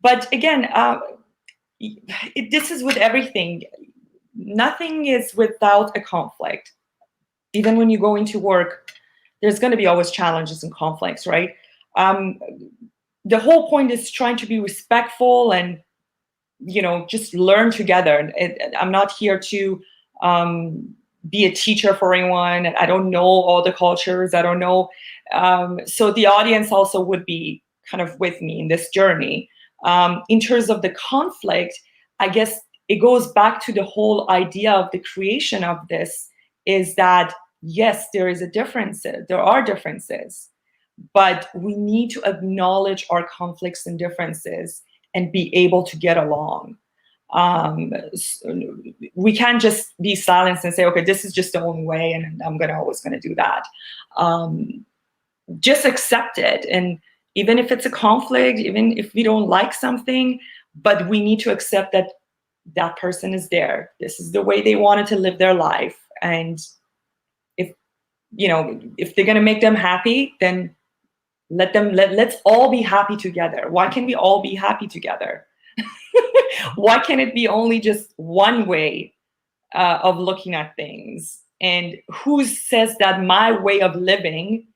But again, this is with everything. Nothing is without a conflict. Even when you go into work, there's going to be always challenges and conflicts, right? The whole point is trying to be respectful and, just learn together. I'm not here to be a teacher for anyone. I don't know all the cultures. I don't know. So the audience also would be kind of with me in this journey. In terms of the conflict, I guess it goes back to the whole idea of the creation of this, is that, yes, there is a difference. There are differences, but we need to acknowledge our conflicts and differences and be able to get along. We can't just be silenced and say, okay, this is just the only way, and I'm always going to do that. Just accept it. And even if it's a conflict, even if we don't like something, but we need to accept that that person is there. This is the way they wanted to live their life. And if they're going to make them happy, then let's all be happy together. Why can't we all be happy together? Why can't it be only just one way of looking at things? And who says that my way of living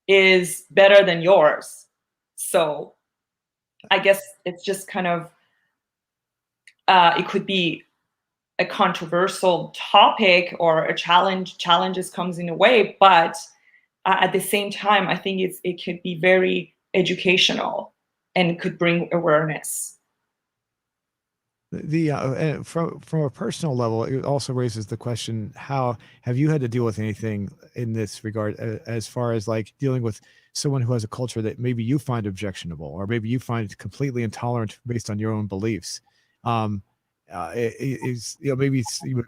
is better than yours? So I guess it's just kind of, it could be a controversial topic or a challenges comes in a way, but at the same time, I think it could be very educational and could bring awareness. From a personal level, it also raises the question: how have you had to deal with anything in this regard, as far as like dealing with someone who has a culture that maybe you find objectionable, or maybe you find completely intolerant based on your own beliefs? Maybe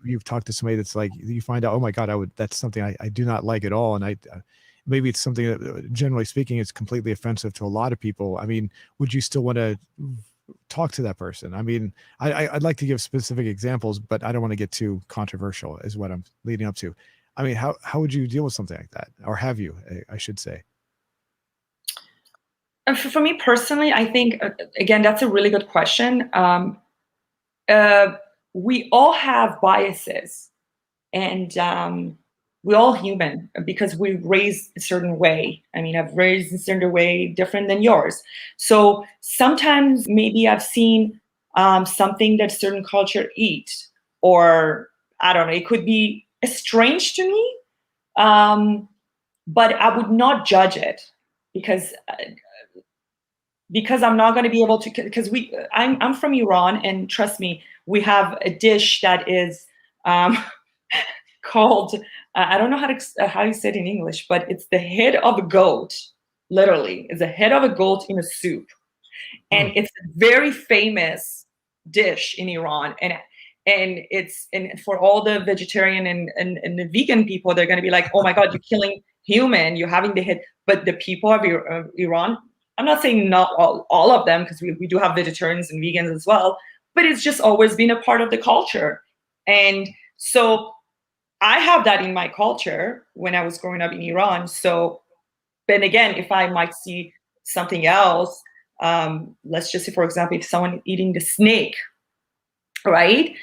you've talked to somebody that's like, you find out, oh my God, that's something I do not like at all, and maybe it's something that, generally speaking, is completely offensive to a lot of people. I mean, would you still want to talk to that person? I mean, I'd like to give specific examples, but I don't want to get too controversial, is what I'm leading up to. I mean, how would you deal with something like that? Or have you, I should say? For me personally, I think, again, that's a really good question. We all have biases, and we're all human because we raised a certain way. I mean, I've raised a certain way different than yours. So sometimes maybe I've seen something that certain culture eat, or I don't know, it could be strange to me, but I would not judge it because I'm not going to be able to, because I'm from Iran, and trust me, we have a dish that is called, I don't know how you say it in English, but it's the head of a goat. Literally, it's a head of a goat in a soup, and it's a very famous dish in Iran. And for all the vegetarian and the vegan people, they're going to be like, oh my God, you're killing human, you're having the head. But the people of Iran, I'm not saying not all of them, because we do have vegetarians and vegans as well, but it's just always been a part of the culture. And so I have that in my culture when I was growing up in Iran. So then again, if I might see something else, let's just say, for example, if someone eating the snake, right?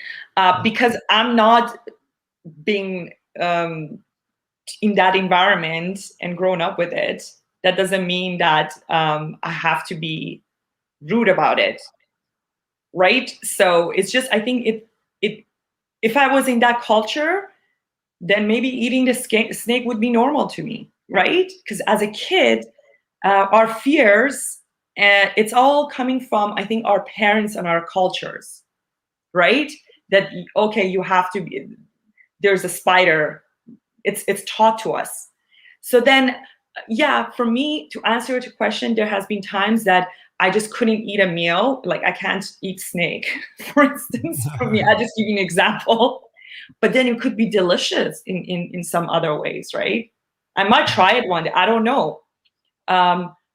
Because I'm not being in that environment and grown up with it, that doesn't mean that I have to be rude about it, right? So it's just, I think if I was in that culture, then maybe eating the snake would be normal to me, right? Because as a kid, our fears, it's all coming from, I think, our parents and our cultures, right? That, okay, you have to be, there's a spider, it's taught to us. So then, yeah, for me, to answer your question, there has been times that I just couldn't eat a meal. Like, I can't eat snake, for instance. For me, I just give you an example. But then it could be delicious in some other ways, right? I might try it one day. I don't know.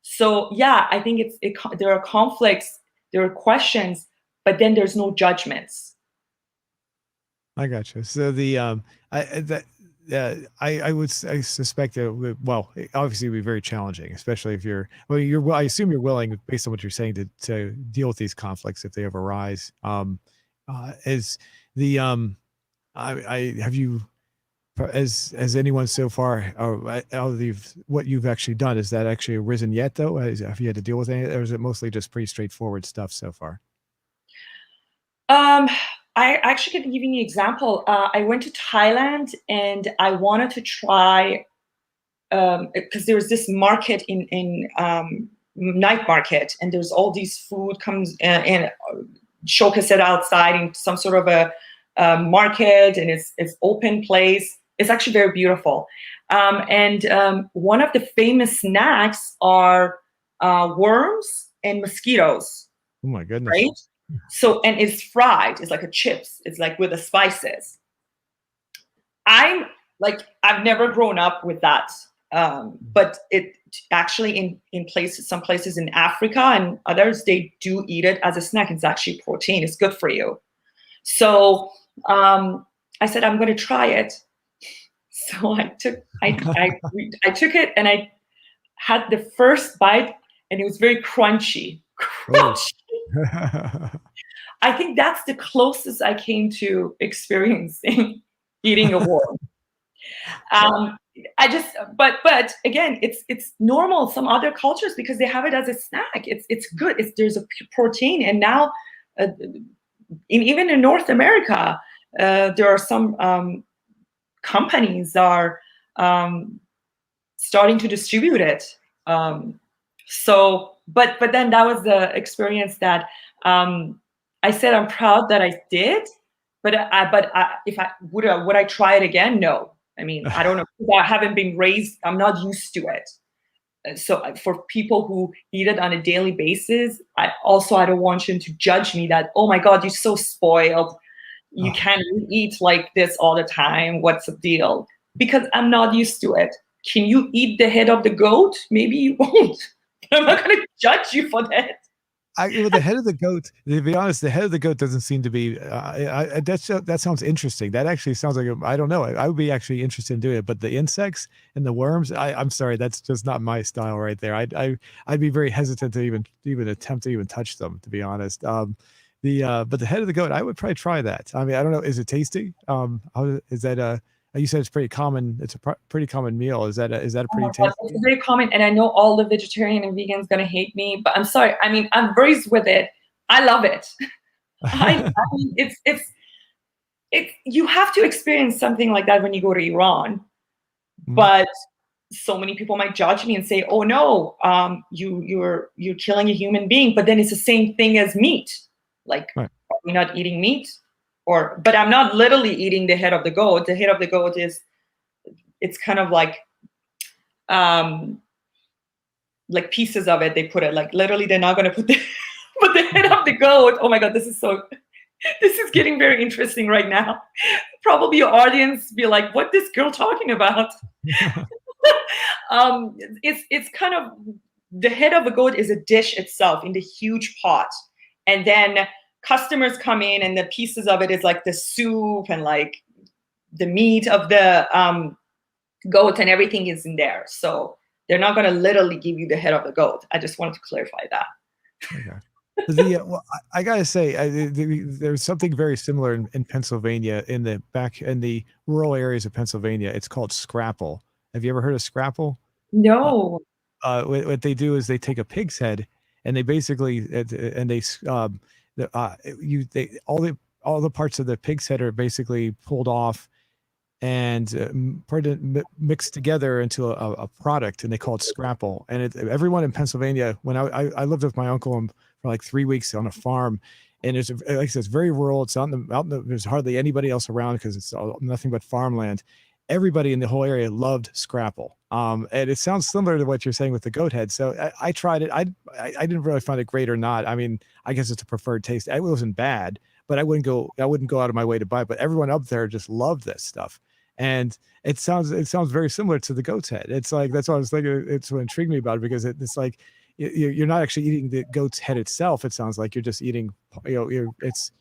So yeah, I think there are conflicts, there are questions, but then there's no judgments. I got you. So I suspect that obviously it would be very challenging, especially if I assume you're willing, based on what you're saying, to deal with these conflicts if they ever arise. Is the have you, as anyone so far, out of what you've actually done, has that actually arisen yet though? Have you had to deal with any, or is it mostly just pretty straightforward stuff so far? I actually can give you an example. I went to Thailand and I wanted to try, because there was this market in night market, and there's all these food comes and showcase it outside in some sort of a market, and it's open place. It's actually very beautiful. And one of the famous snacks are worms and mosquitoes. Oh my goodness. Right? So, and it's fried. It's like a chips. It's like with the spices. I've never grown up with that. But it actually in places, some places in Africa and others, they do eat it as a snack. It's actually protein. It's good for you. So I said, I'm going to try it. So I took it, and I had the first bite, and it was very crunchy. I think that's the closest I came to experiencing eating a worm. But again, it's normal. Some other cultures, because they have it as a snack, it's good. There's a protein, and now even in North America, there are some companies are starting to distribute it. So, but then that was the experience that I said I'm proud that I did. But would I try it again? No. I mean, I don't know. I haven't been raised. I'm not used to it. So for people who eat it on a daily basis, I don't want you to judge me that, oh my God, you're so spoiled. You can't eat like this all the time. What's the deal? Because I'm not used to it. can you eat the head of the goat? Maybe you won't. I'm not going to judge you for that. With the head of the goat, to be honest, the head of the goat doesn't seem to be. That sounds interesting. That actually sounds like I don't know. I would be actually interested in doing it. But the insects and the worms, I'm sorry, that's just not my style right there. I'd be very hesitant to even attempt to even touch them. To be honest, but the head of the goat, I would probably try that. I mean, I don't know. Is it tasty? How is that? You said it's pretty common. It's a pretty common meal. Is that a pretty tasty? It's very common, and I know all the vegetarian and vegans gonna hate me, but I'm sorry. I mean, I'm raised with it. I love it. I mean, it's you have to experience something like that when you go to Iran. But so many people might judge me and say, "Oh no, you're killing a human being." But then it's the same thing as meat. Like, right. Are we not eating meat? But I'm not literally eating the head of the goat. The head of the goat it's kind of like pieces of it. They put it like literally. They're not going to put the head of the goat. Oh my God, this is getting very interesting right now. Probably your audience be like, "What this girl talking about?" It's kind of the head of the goat is a dish itself in the huge pot, and then customers come in and the pieces of it is like the soup and like the meat of the goat and everything is in there. So they're not going to literally give you the head of the goat. I just wanted to clarify that. Okay. Well, I gotta say, there's something very similar in Pennsylvania in the rural areas of Pennsylvania. It's called Scrapple. Have you ever heard of Scrapple? No. What they do is they take a pig's head and they basically all the parts of the pig's head are basically pulled off and mixed together into a product, and they call it Scrapple. And everyone in Pennsylvania, when I lived with my uncle for like 3 weeks on a farm, and it's like I said, it's very rural. It's there's hardly anybody else around because it's nothing but farmland. Everybody in the whole area loved Scrapple. And it sounds similar to what you're saying with the goat head. So I tried it. I didn't really find it great or not. I mean, I guess it's a preferred taste. It wasn't bad, but I wouldn't go out of my way to buy it. But everyone up there just loved this stuff. And it sounds very similar to the goat's head. It's like, that's what I was thinking. It's what intrigued me about it, because it's like, you're not actually eating the goat's head itself. It sounds like you're just eating, it's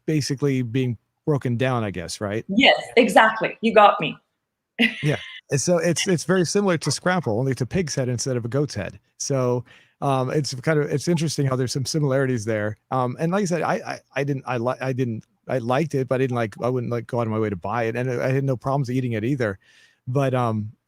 basically being broken down, I guess. Right. Yes, exactly. You got me. Yeah. And so it's very similar to Scrapple, only it's a pig's head instead of a goat's head. So it's interesting how there's some similarities there. And like I said, I liked it, but I wouldn't like go out of my way to buy it, and I had no problems eating it either. But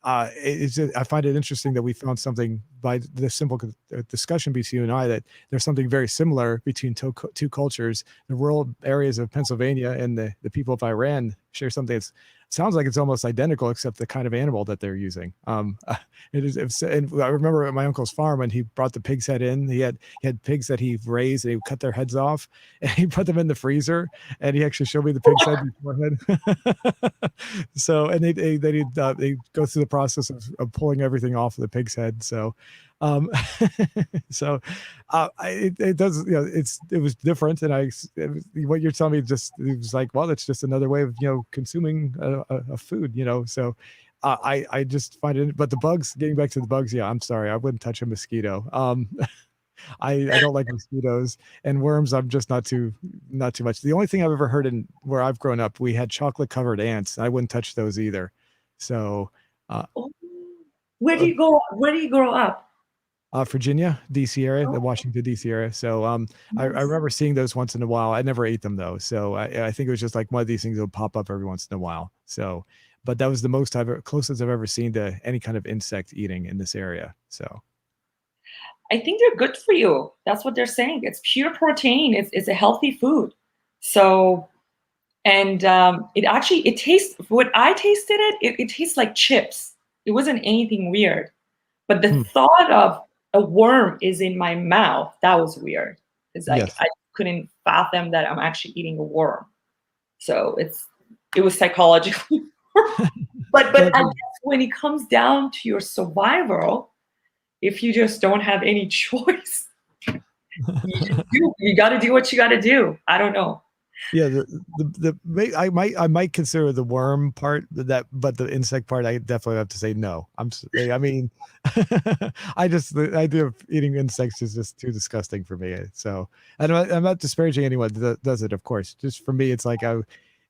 I find it interesting that we found something by the simple discussion between you and I, that there's something very similar between two cultures. The rural areas of Pennsylvania and the people of Iran share something that sounds like it's almost identical, except the kind of animal that they're using. And I remember at my uncle's farm when he brought the pig's head in, he had pigs that he raised, and he would cut their heads off and he put them in the freezer, and he actually showed me the pig's head beforehand. So, and they go through the process of pulling everything off of the pig's head. So, it does, it was different. And what you're telling me, it was like, well, it's just another way of, consuming a food, so I just find it. But the bugs, getting back to the bugs, yeah, I'm sorry, I wouldn't touch a mosquito. I don't like mosquitoes, and worms I'm just not too much. The only thing I've ever heard where I've grown up, we had chocolate covered ants. I wouldn't touch those either. So where do you grow up? Virginia, DC area, the Washington DC area. So I remember seeing those once in a while. I never ate them though. So I think it was just like one of these things that would pop up every once in a while. So, but that was the closest I've ever seen to any kind of insect eating in this area. So I think they're good for you. That's what they're saying. It's pure protein. It's a healthy food. So, and it tastes, when I tasted it tastes like chips. It wasn't anything weird. But the thought of a worm is in my mouth, that was weird. It's like, yes. I couldn't fathom that I'm actually eating a worm. So it was psychological. but I guess when it comes down to your survival, if you just don't have any choice, you got to do what you got to do. I don't know. Yeah, I might consider the worm part that, but the insect part, I definitely have to say no. I mean, I just the idea of eating insects is just too disgusting for me. So I'm not disparaging anyone that does it, of course. Just for me, it's like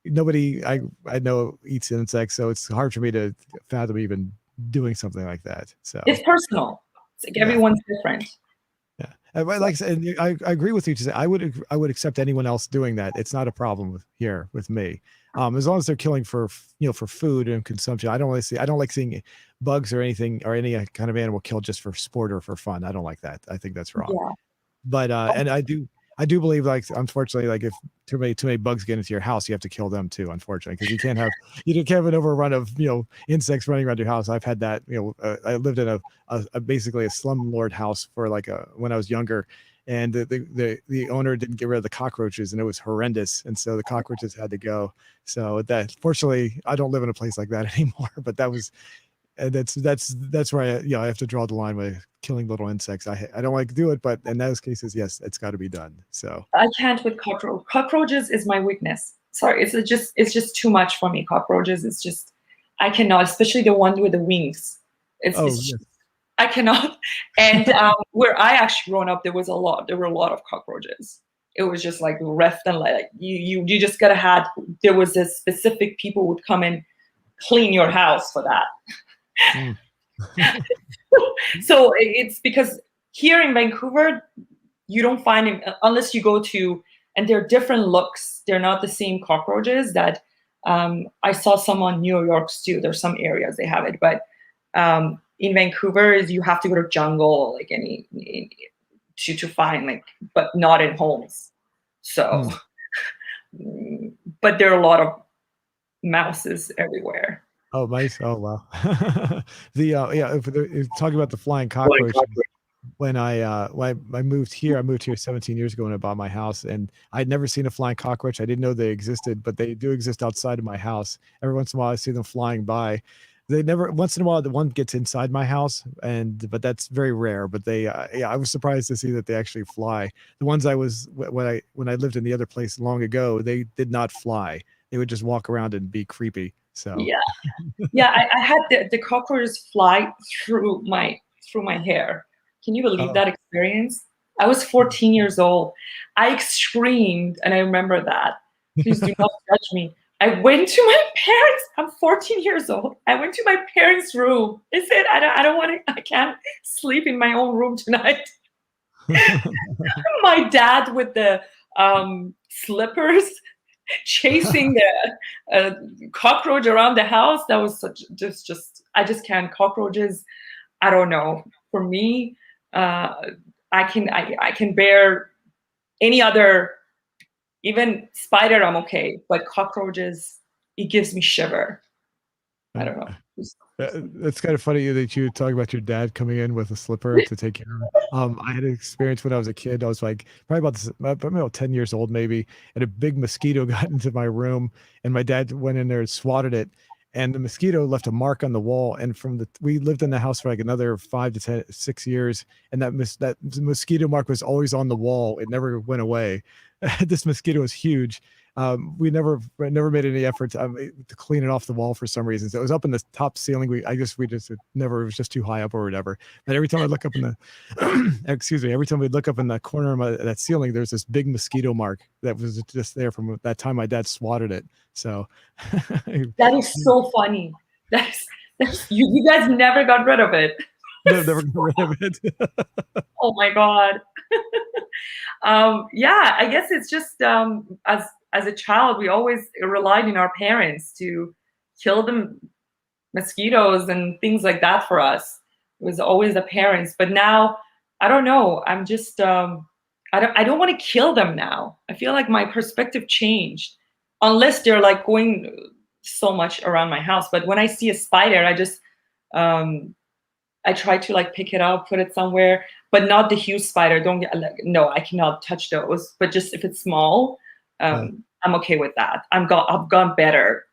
nobody I know eats insects, so it's hard for me to fathom even doing something like that. So It's personal. It's like yeah. everyone's different. Yeah, but So like I said, I agree with you. To say I would accept anyone else doing that. It's not a problem with me, as long as they're killing for for food and consumption. I don't like seeing bugs or anything or any kind of animal killed just for sport or for fun. I don't like that. I think that's wrong. yeah. But and I do believe, like, unfortunately, like, if too many bugs get into your house, you have to kill them too, unfortunately, because you can't have an overrun of insects running around your house. I've had that. I lived in a basically a slumlord house for like when I was younger, and the owner didn't get rid of the cockroaches, and it was horrendous, and so the cockroaches had to go. So that, fortunately, I don't live in a place like that anymore. But that was and that's where I have to draw the line with killing little insects. I don't like to do it, but in those cases, yes, it's got to be done. So I can't with cockroaches is my weakness. Sorry, it's just too much for me. Cockroaches is just I cannot, especially the one with the wings. oh It's yes. I cannot. And where I actually grown up, there were a lot of cockroaches. It was just like left and like you just gotta have. There was a specific people would come and clean your house for that. Mm. So it's because here in Vancouver, you don't find them unless you go to, and they're different looks. They're not the same cockroaches that I saw some on New York's too. There's some areas they have it, but in Vancouver, you have to go to jungle, like to find like, but not in homes. So, Mm. but there are a lot of mouses everywhere. Oh, mice. Oh, wow. Yeah, if talking about the flying cockroaches, when I moved here, I moved here 17 years ago when I bought my house, and I'd never seen a flying cockroach. I didn't know they existed, but they do exist outside of my house. Every once in a while, I see them flying by. They never Once in a while, the one gets inside my house, but that's very rare. But yeah, I was surprised to see that they actually fly. The ones when I lived in the other place long ago, they did not fly. They would just walk around and be creepy. So Yeah, yeah. I had the cockroaches fly through my hair. Can you believe oh, that experience? I was 14 years old. I screamed, and I remember that. Please do not judge me. I went to my parents. I'm 14 years old. I went to my parents' room. I said, I don't want to. I can't sleep in my own room tonight. My dad with the slippers chasing the cockroach around the house. That was just I just can't. Cockroaches, I don't know. For me, I can bear any other, even spider, I'm okay, but cockroaches, it gives me shiver. I don't know. It's kind of funny that you talk about your dad coming in with a slipper to take care of him. I had an experience when I was a kid. I was like probably about 10 years old, maybe, and a big mosquito got into my room, and my dad went in there and swatted it, and the mosquito left a mark on the wall. And we lived in the house for like another 5 to 6 years, and that mosquito mark was always on the wall. It never went away. This mosquito was huge. We never made any effort to clean it off the wall for some reason. So it was up in the top ceiling. We just never, it was just too high up or whatever. But every time I look up in the, excuse me, every time we look up in the corner of that ceiling, there's this big mosquito mark that was just there from that time my dad swatted it. So That is so funny. That's you guys never got rid of it. no, never got rid of it. Oh my God. Yeah, I guess it's just as a child, we always relied on our parents to kill the mosquitoes and things like that for us. It was always the parents. But now, I don't know. I'm just I don't want to kill them now. I feel like my perspective changed, unless they're like going so much around my house. But when I see a spider, um, I try to like pick it up, put it somewhere, but not the huge spider. Don't get like, no, I cannot touch those. But just if it's small, Uh, I'm okay with that. I've gone better,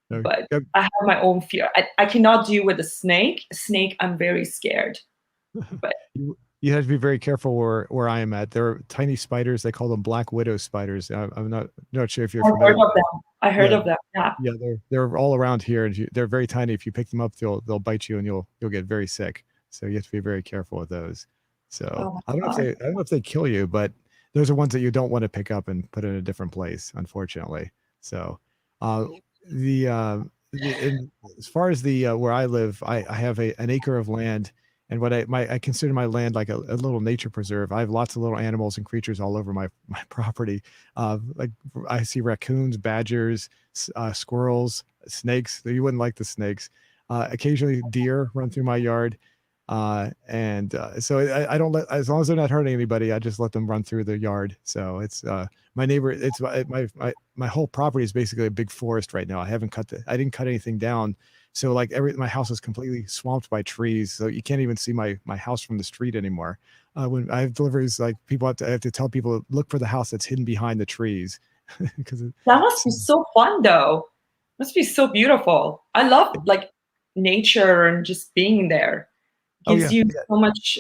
no, but yep. I have my own fear. I cannot deal with a snake. A snake, I'm very scared. But You have to be very careful where I am at. There are tiny spiders. They call them black widow spiders. I'm not sure if you're I heard familiar. of them. I heard Yeah, of them. Yeah. yeah, they're all around here, and they're very tiny. If you pick them up, they'll bite you, and you'll get very sick. So you have to be very careful with those. So Oh my I don't know if God. I don't know if they kill you, but those are ones that you don't want to pick up and put in a different place, unfortunately. So, uh, the and as far as the where I live, I have an acre of land, and what I consider my land like a little nature preserve. I have lots of little animals and creatures all over my property. Like I see raccoons, badgers, squirrels, snakes. You wouldn't like the snakes. Occasionally, deer run through my yard, and so I don't let, as long as they're not hurting anybody, I just let them run through the yard. So it's my neighbor. It's my whole property is basically a big forest right now. I didn't cut anything down. So like my house is completely swamped by trees. So you can't even see my house from the street anymore. When I have deliveries, like I have to tell people look for the house that's hidden behind the trees because That must be so fun though. Must be so beautiful. I love like nature and just being there. oh Gives yeah, you yeah. so much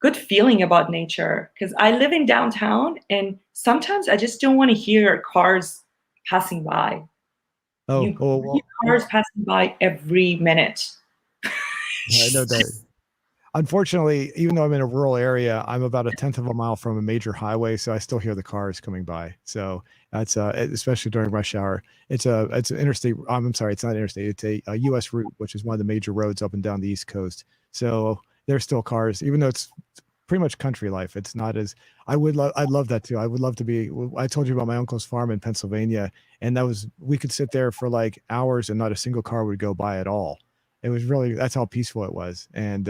good feeling about nature. Because I live in downtown and sometimes I just don't want to hear cars passing by. Oh, You oh hear cars passing by every minute. I know that. Unfortunately, even though I'm in a rural area, I'm about a tenth of a mile from a major highway, so I still hear the cars coming by. So that's especially during rush hour. It's an interstate. I'm sorry, it's not interstate. It's a U.S. route, which is one of the major roads up and down the East Coast. So there's still cars, even though it's pretty much country life. It's not as I'd love that too. I would love to be. I told you about my uncle's farm in Pennsylvania, and we could sit there for like hours and not a single car would go by at all. It was really that's how peaceful it was, and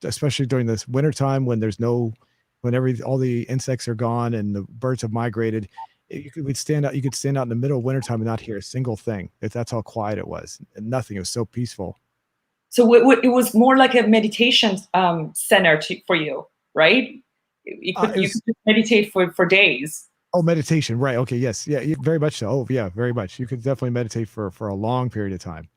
especially during this wintertime when all the insects are gone and the birds have migrated. You could stand out in the middle of wintertime and not hear a single thing. That's how quiet it was. And nothing. It was so peaceful. So it was more like a meditation center for you, right? It You was could just meditate for days. Oh, meditation. Right. Okay. Yes. Yeah. Very much so. Oh, yeah. Very much. You could definitely meditate for a long period of time.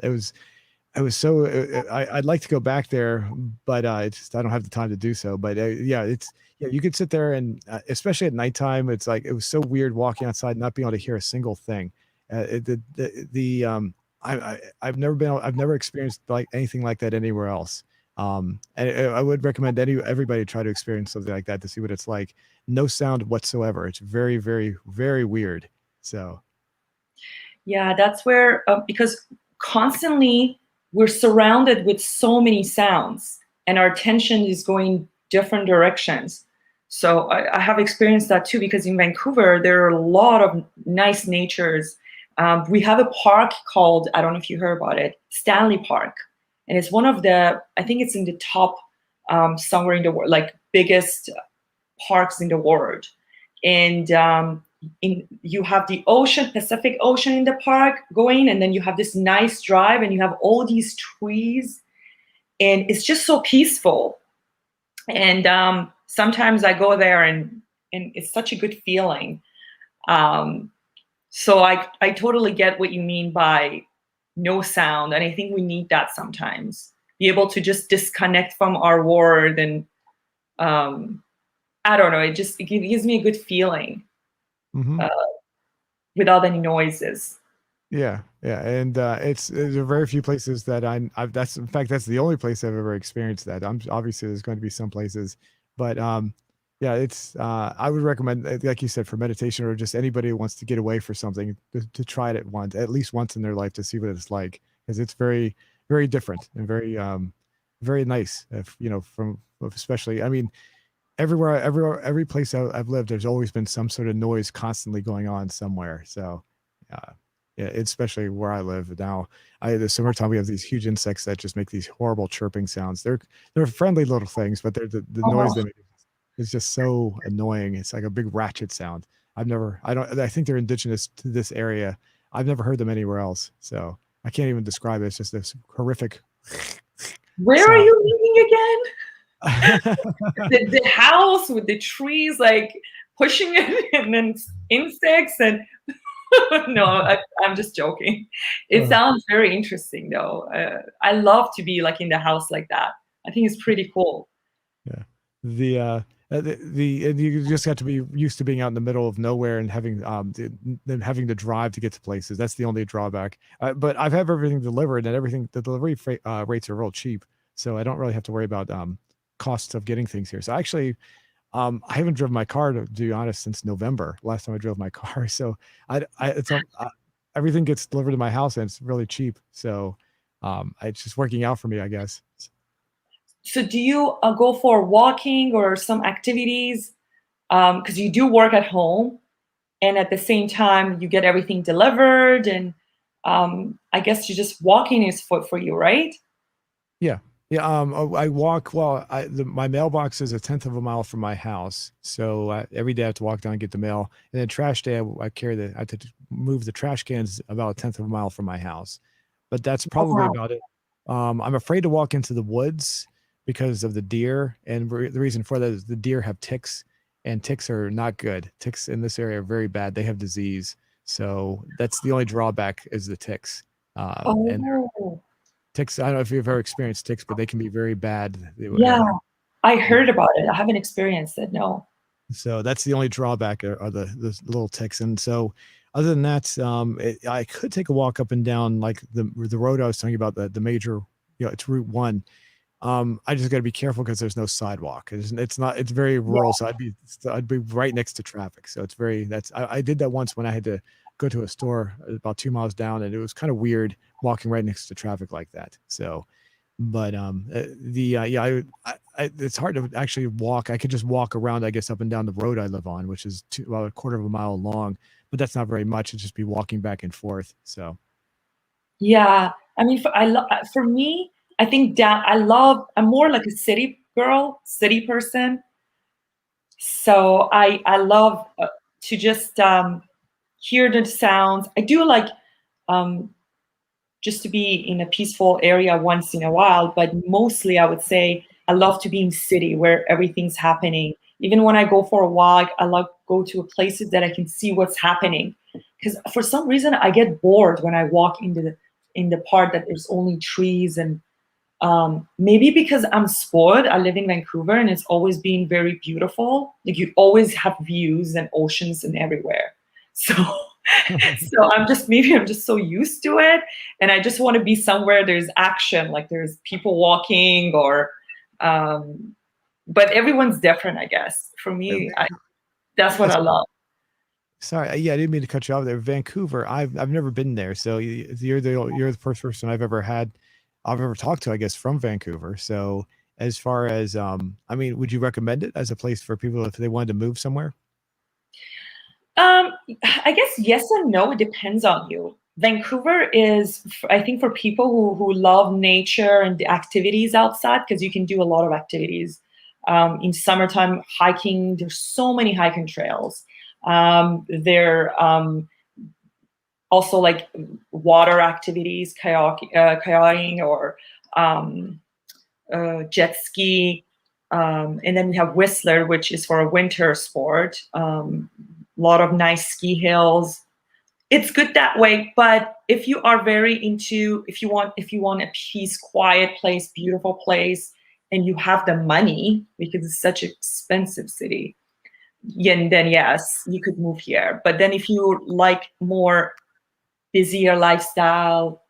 It was so I'd like to go back there, but I don't have the time to do so. But yeah, you could sit there and especially at nighttime, it's like it was so weird walking outside and not being able to hear a single thing. The I've never experienced like anything like that anywhere else. And I would recommend everybody try to experience something like that to see what it's like. No sound whatsoever. It's very, very, very weird. So Yeah, that's where because constantly we're surrounded with so many sounds, and our attention is going different directions. So I have experienced that too because in Vancouver there are a lot of nice natures. We have a park called, I don't know if you heard about it, Stanley Park, and it's one of the, I think it's in the top somewhere in the world, like biggest parks in the world. And you have the ocean, Pacific Ocean in the park going, and then you have this nice drive, and you have all these trees, and it's just so peaceful. And sometimes I go there, and it's such a good feeling. So I totally get what you mean by no sound, and I think we need that sometimes. Be able to just disconnect from our world, and I don't know, it gives me a good feeling. mhm. Uh, without any noises. Yeah, yeah, and there are very few places that I've that's in fact that's the only place I've ever experienced that. I'm obviously there's going to be some places, but yeah, it's I would recommend like you said for meditation or just anybody who wants to get away for something to try it at least once in their life to see what it's like because it's very very different and very nice if from especially I mean every place I've lived there's always been some sort of noise constantly going on somewhere so uh, yeah, especially where I live now. The summertime we have these huge insects that just make these horrible chirping sounds. They're friendly little things, but the noise Oh, they make is just so annoying. It's like a big ratchet sound. I think they're indigenous to this area. I've never heard them anywhere else. So I can't even describe it. It's just this horrific where are sound. you living again? The house with the trees like pushing it, and then insects and no, I'm just joking. It Uh, sounds very interesting though. I love to be like in the house like that. I think it's pretty cool. and you just have to be used to being out in the middle of nowhere and having then having to drive to get to places. That's the only drawback. But I've had everything delivered, and everything the delivery rates are real cheap, so I don't really have to worry about costs of getting things here. So actually, I haven't driven my car to be honest since November. Last time I drove my car, so everything gets delivered to my house and it's really cheap. So it's just working out for me, I guess. So do you go for walking or some activities? Because you do work at home, and at the same time you get everything delivered, and I guess you just walking is for you, right? Yeah. Yeah. I walk, well, my mailbox is a tenth of a mile from my house. So every day I have to walk down and get the mail. And then trash day, I have to move the trash cans about a tenth of a mile from my house. But that's probably Wow. about it. I'm afraid to walk into the woods because of the deer. And the reason for that is the deer have ticks, and ticks are not good. Ticks in this area are very bad. They have disease. So that's the only drawback is the ticks. And Oh, ticks, I don't know if you've ever experienced ticks, but they can be very bad. yeah. I heard about it. I haven't experienced it. No. So that's the only drawback are the little ticks. And so other than that, I could take a walk up and down like the road I was talking about, the major, it's Route 1. I just got to be careful because there's no sidewalk. It's very rural. So I'd be right next to traffic. So I did that once when I had to go to a store about 2 miles down, and it was kind of weird walking right next to traffic like that. So, but it's hard to actually walk. I could just walk around, I guess, up and down the road I live on, which is about a quarter of a mile long, but that's not very much. It'd just be walking back and forth. So, Yeah. I mean, for me, I think I'm more like a city girl, city person. So I love to just hear the sounds. I do like um, just to be in a peaceful area once in a while, but mostly I would say I love to be in city where everything's happening. Even when I go for a walk, I love go to places that I can see what's happening. Because for some reason I get bored when I walk in the part that there's only trees, and maybe because I'm spoiled. I live in Vancouver and it's always been very beautiful. Like you always have views and oceans and everywhere. So so maybe I'm just so used to it, and I just want to be somewhere there's action, like there's people walking or but everyone's different, I guess. For me, that's what I love. sorry, yeah, I didn't mean to cut you off there. Vancouver, I've never been there, so you're the first person I've ever talked to, I guess, from Vancouver. So as far as I mean, would you recommend it as a place for people if they wanted to move somewhere? Um, I guess yes and no. It depends on you. Vancouver is, I think, for people who love nature and the activities outside, because you can do a lot of activities. In summertime, hiking, there's so many hiking trails. There also like water activities, kayaking or jet ski. And then we have Whistler, which is for a winter sport. A lot of nice ski hills. It's good that way, but if you are very into, if you want a peace, quiet place, beautiful place, and you have the money because it's such an expensive city, then yes, you could move here. But then if you like more busier lifestyle,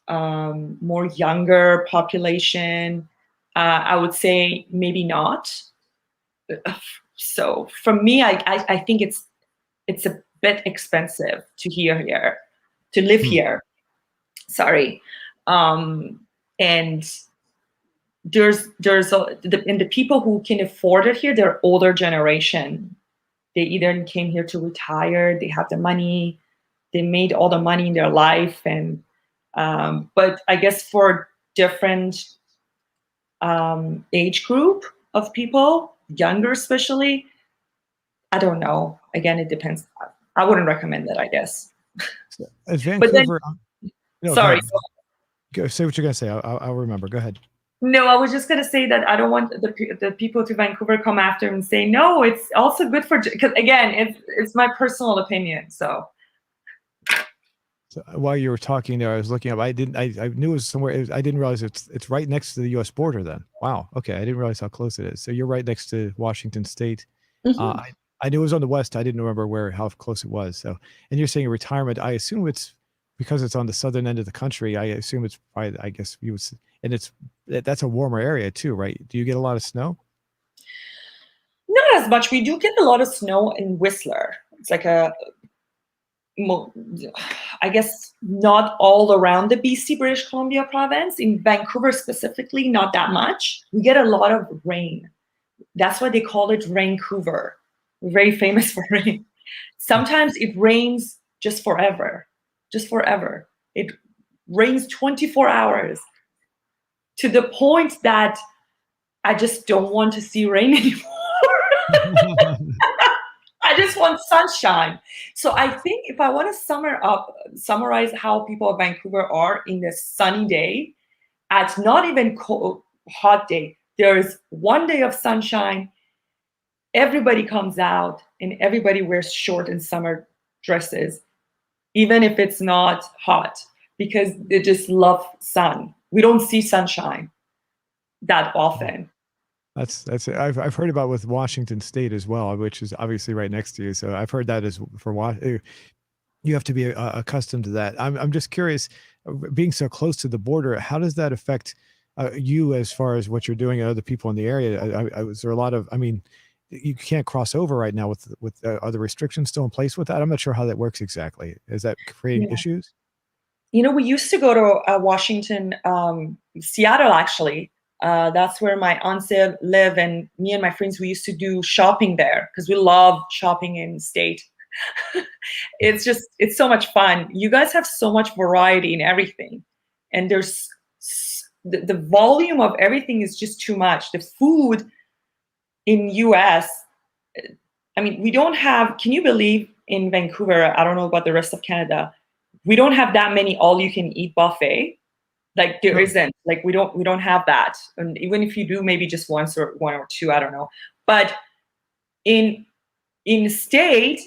more younger population, I would say maybe not. So for me, I think it's a bit expensive to live here. Sorry. And the people who can afford it here, they're older generation. They either came here to retire, they have the money, they made all the money in their life, and but I guess for different age group of people, younger especially, I don't know. Again, it depends. I wouldn't recommend it, I guess. As But then, Vancouver, no, go sorry. ahead. Go say what you're gonna say. I'll remember. Go ahead. No, I was just gonna say that I don't want the people to Vancouver come after and say no. It's also good for, because again, it's my personal opinion. So So while you were talking there, I was looking up. I knew it was somewhere. I didn't realize it's right next to the U.S. border. Then, wow. Okay, I didn't realize how close it is. So you're right next to Washington State. Uh, Mhm. I I knew it was on the west. I didn't remember how close it was. So, and you're saying retirement. I assume it's because it's on the southern end of the country. I assume it's probably. I guess you would. And that's a warmer area too, right? Do you get a lot of snow? Not as much. We do get a lot of snow in Whistler. It's like mo- I guess not all around the BC, British Columbia province. In Vancouver specifically, not that much. We get a lot of rain. That's why they call it Vancouver. We're very famous for rain. Sometimes it rains just forever. It rains 24 hours to the point that I just don't want to see rain anymore. I just want sunshine. So I think if I want to summarize how people of Vancouver are in this sunny day, at not even cold, hot day, there is one day of sunshine. Everybody comes out and everybody wears short and summer dresses, even if it's not hot, because they just love sun. We don't see sunshine that often. That's I've heard about with Washington State as well, which is obviously right next to you. So I've heard that as for you have to be accustomed to that. I'm just curious, being so close to the border, how does that affect you as far as what you're doing and other people in the area? Was there a lot of? I mean, you can't cross over right now with are the restrictions still in place with that? I'm not sure how that works exactly. Is that creating Yeah. issues? You know, we used to go to Washington, Seattle, actually. That's where my aunts live, and me and my friends, we used to do shopping there because we love shopping in state. It's so much fun. You guys have so much variety in everything, and the volume of everything is just too much. The food in US, I mean, we don't have, can you believe in Vancouver, I don't know about the rest of Canada, we don't have that many all you can eat buffet. Like there No. isn't, like we don't have that. And even if you do, maybe just once or one or two, I don't know. But in state,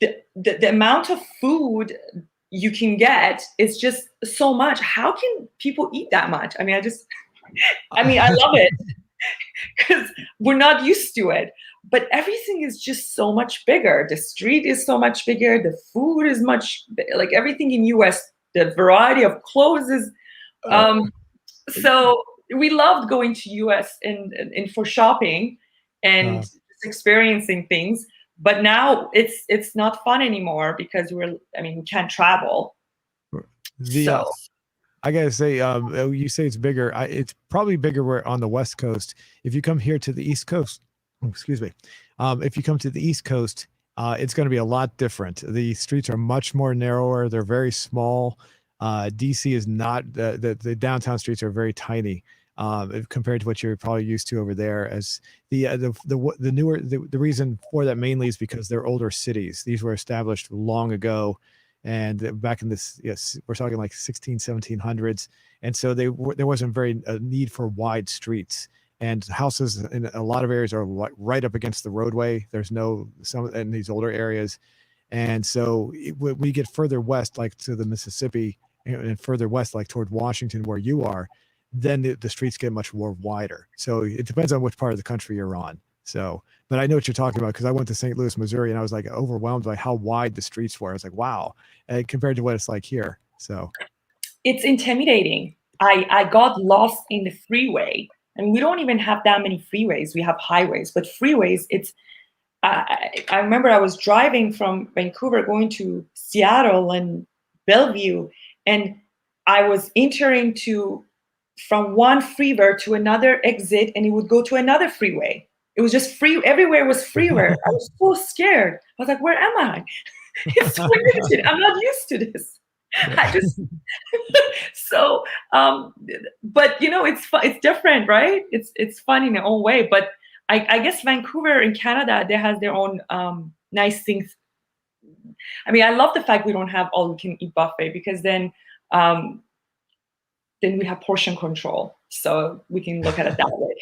the amount of food you can get is just so much. How can people eat that much? I mean, I love it because we're not used to it. But everything is just so much bigger. The street is so much bigger. The food is like everything in US. The variety of clothes is Uh, um, so we loved going to US and for shopping and uh, just experiencing things. But now it's not fun anymore because we can't travel. the So I gotta say, you say it's bigger. It's probably bigger where on the West Coast. If you come here to the East Coast, excuse me, if you come to the East Coast, it's going to be a lot different. The streets are much more narrower. They're very small. DC is not the downtown streets are very tiny compared to what you're probably used to over there. As the newer the reason for that mainly is because they're older cities. These were established long ago and back in this, yes, we're talking like 16 1700s, and so there wasn't very a need for wide streets, and houses in a lot of areas are right up against the roadway. There's no some in these older areas, and so when we get further west like to the Mississippi and further west like toward Washington where you are, then the streets get much more wider. So it depends on which part of the country you're on. So, but I know what you're talking about because I went to St. Louis, Missouri, and I was like overwhelmed by how wide the streets were. I was like, wow, compared to what it's like here. So, it's intimidating. I got lost in the freeway, and we don't even have that many freeways. We have highways, but freeways, I remember I was driving from Vancouver going to Seattle and Bellevue, and I was entering to from one freeway to another exit, and it would go to another freeway. It was just free. Everywhere was freeway. I was so scared. I was like, "Where am I? It's so rigid. I'm not used to this." I just so but it's different, right? It's fun in their own way, but I guess Vancouver in Canada, they has their own nice things. I mean, I love the fact we don't have all you can eat buffet because um, then we have portion control, so we can look at it that way.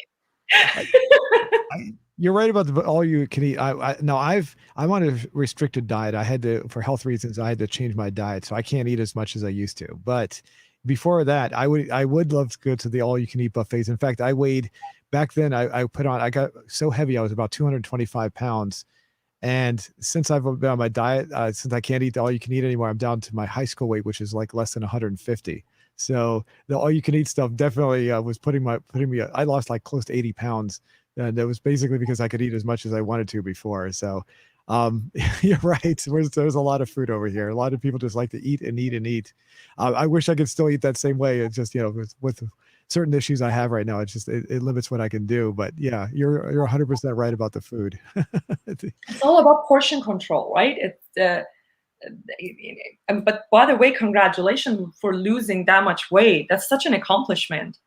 I, you're right about the all you can eat. No, I'm on a restricted diet. I had to, for health reasons, I had to change my diet, so I can't eat as much as I used to. But before that, I would love to go to the all you can eat buffets. In fact, I weighed back then. I got so heavy. I was about 225 pounds. And since I've been on my diet, since I can't eat the all you can eat anymore, I'm down to my high school weight, which is like less than 150. So the all you can eat stuff definitely was putting me. I lost like close to 80 pounds, and that was basically because I could eat as much as I wanted to before. So you're right. There's a lot of food over here. A lot of people just like to eat and eat and eat. I wish I could still eat that same way. It's just with certain issues I have right now, it limits what I can do. But yeah, you're 100% right about the food. It's all about portion control, right? But by the way, congratulations for losing that much weight. That's such an accomplishment.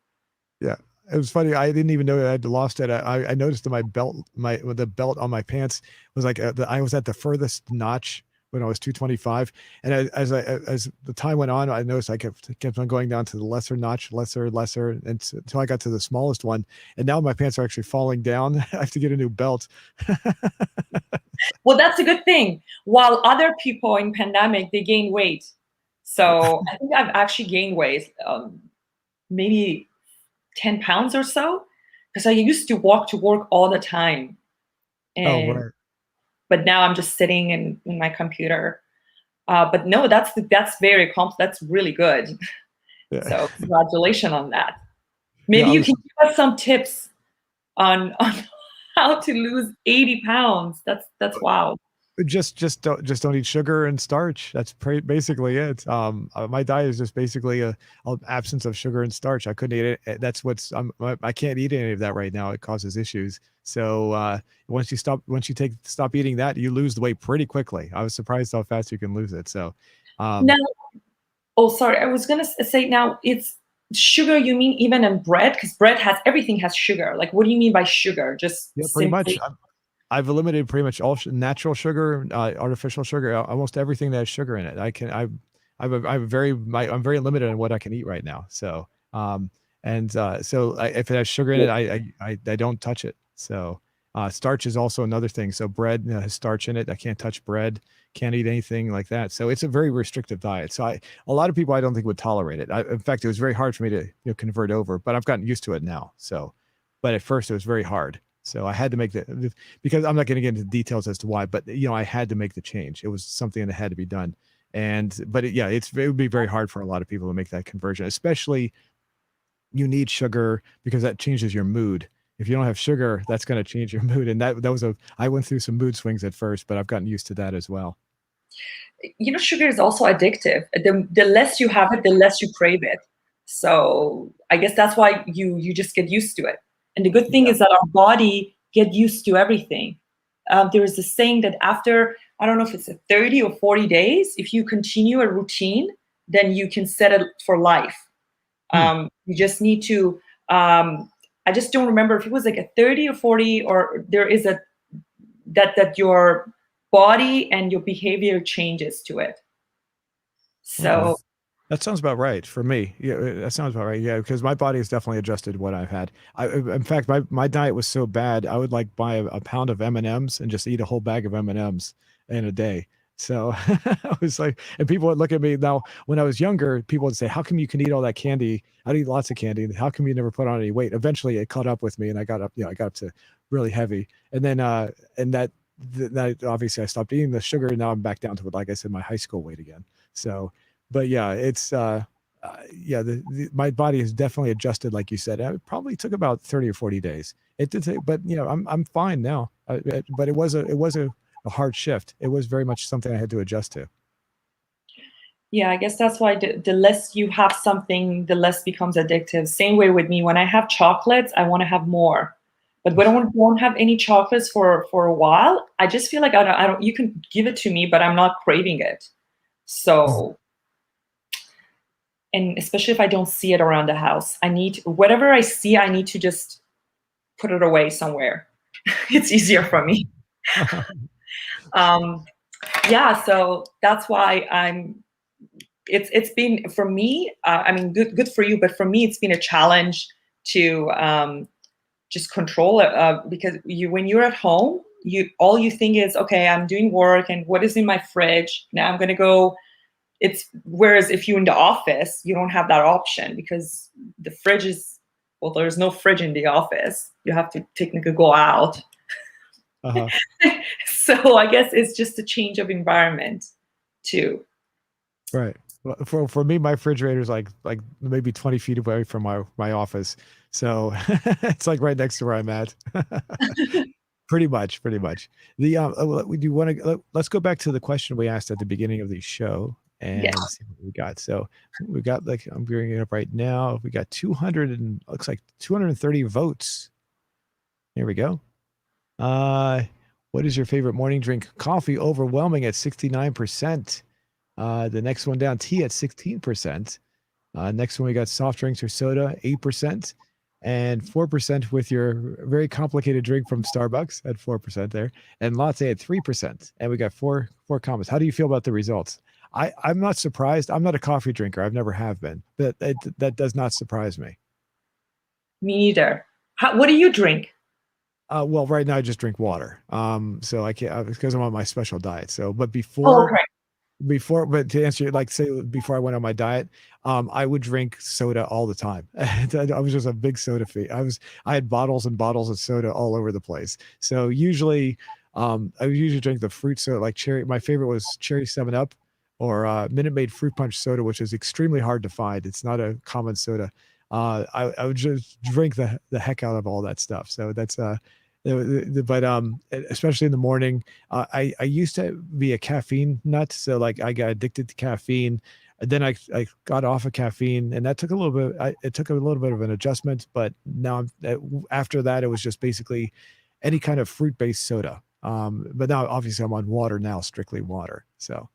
Yeah, it was funny. I didn't even know that I had lost it. I noticed that the belt on my pants was like I was at the furthest notch when I was 225, and as the time went on, I noticed I kept on going down to the lesser notch, lesser, until I got to the smallest one, and now my pants are actually falling down. I have to get a new belt. Well, that's a good thing. While other people in pandemic, they gain weight. So I think I've actually gained weight, maybe 10 pounds or so, because I used to walk to work all the time. Oh, And right. but now I'm just sitting in my computer. But no, that's very that's really good. Yeah. So congratulations on that. Yeah, Maybe I you was can give us some tips on how to lose 80 pounds. That's wow. just don't eat sugar and starch. That's basically it. My diet is just basically a absence of sugar and starch. I couldn't eat it. That's I can't eat any of that right now. It causes issues. So once you stop eating that, you lose the weight pretty quickly. I was surprised how fast you can lose it. So, Now, um, oh, sorry, I was gonna say now it's sugar. You mean even in bread? Because bread has everything has sugar. Like, what do you mean by sugar? Just yeah, pretty much. simply. I've eliminated pretty much all natural sugar, artificial sugar, almost everything that has sugar in it. I'm very limited on what I can eat right now. So, if it has sugar in it, I don't touch it. So, starch is also another thing. So bread has starch in it. I can't touch bread. Can't eat anything like that. So it's a very restrictive diet. So a lot of people I don't think would tolerate it. In fact, it was very hard for me to convert over, but I've gotten used to it now. So, but at first it was very hard. So I had to make because I'm not going to get into details as to why, but I had to make the change. It was something that had to be done. It would be very hard for a lot of people to make that conversion, especially you need sugar because that changes your mood. If you don't have sugar, that's going to change your mood. And I went through some mood swings at first, but I've gotten used to that as well. Sugar is also addictive. The less you have it, the less you crave it. So I guess that's why you just get used to it. And the good thing Yeah. is that our body get used to everything. There is a saying that after, I don't know if it's a 30 or 40 days, if you continue a routine, then you can set it for life. Hmm. You just need to, I just don't remember if it was like a 30 or 40, or there is that your body and your behavior changes to it. Okay. So That sounds about right for me. Yeah, that sounds about right. Yeah, because my body has definitely adjusted what I've had. In fact, my diet was so bad, I would like buy a pound of M&Ms and just eat a whole bag of M&Ms in a day. So I was like, and people would look at me now. When I was younger, people would say, "How come you can eat all that candy? I'd eat lots of candy. How come you never put on any weight?" Eventually, it caught up with me, and I got up to really heavy. And then, and that obviously I stopped eating the sugar, and now I'm back down to, like I said, my high school weight again. So but yeah, yeah, my body has definitely adjusted, like you said. It probably took about 30 or 40 days. It did take, but I'm fine now. But it was a hard shift. It was very much something I had to adjust to. yeah, I guess that's why the less you have something, the less becomes addictive. Same way with me. When I have chocolates, I want to have more. But when I won't have any chocolates for a while, I just feel like I don't. You can give it to me, but I'm not craving it. So, and especially if I don't see it around the house, I need whatever I see. I need to just put it away somewhere. It's easier for me. Um, yeah, so that's why it's been for me. I mean, good for you, but for me, it's been a challenge to just control it, because when you're at home, all you think is, okay, I'm doing work and what is in my fridge. Now I'm gonna go. Whereas if you're in the office, you don't have that option because the fridge is, well, there's no fridge in the office. You have to technically go out. Uh-huh. So I guess it's just a change of environment too. Right. Well, for me, my refrigerator is like maybe 20 feet away from my office. So it's like right next to where I'm at. Pretty much, pretty much. We do want to let's go back to the question we asked at the beginning of the show Yeah. and see what we got. So we got, like, I'm bringing it up right now. We got 200 and looks like 230 votes. Here we go. What is your favorite morning drink? Coffee, overwhelming at 69%. The next one down, tea at 16%. Next one, we got soft drinks or soda, 8%. And 4% with your very complicated drink from Starbucks at 4% there. And latte at 3%. And we got four comments. How do you feel about the results? I'm not surprised. I'm not a coffee drinker. I've never have been. But that does not surprise me. Me neither. What do you drink? Well, right now I just drink water. So I can't, because I'm on my special diet. So, but Oh, okay. but to answer, like, say before I went on my diet, I would drink soda all the time. I was just a big soda fiend. I had bottles and bottles of soda all over the place. So usually, I would usually drink the fruit soda, like cherry. My favorite was cherry 7 Up or Minute Maid fruit punch soda, which is extremely hard to find. It's not a common soda. I would just drink the heck out of all that stuff. So that's but especially in the morning, I used to be a caffeine nut, so like I got addicted to caffeine. And then I got off of caffeine, and that took a little bit. It took a little bit of an adjustment, but now after that, it was just basically any kind of fruit based soda. But now obviously I'm on water now, strictly water. So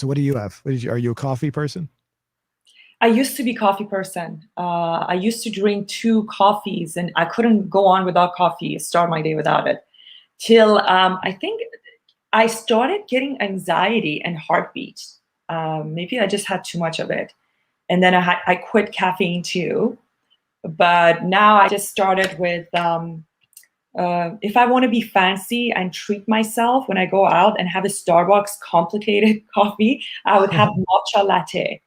what do you have? Are you a coffee person? I used to be a coffee person. I used to drink 2 coffees, and I couldn't go on without coffee, start my day without it. Till I think I started getting anxiety and heartbeat. Maybe I just had too much of it, and then I quit caffeine too. But now I just started with, if I want to be fancy and treat myself when I go out and have a Starbucks complicated coffee, I would have matcha latte.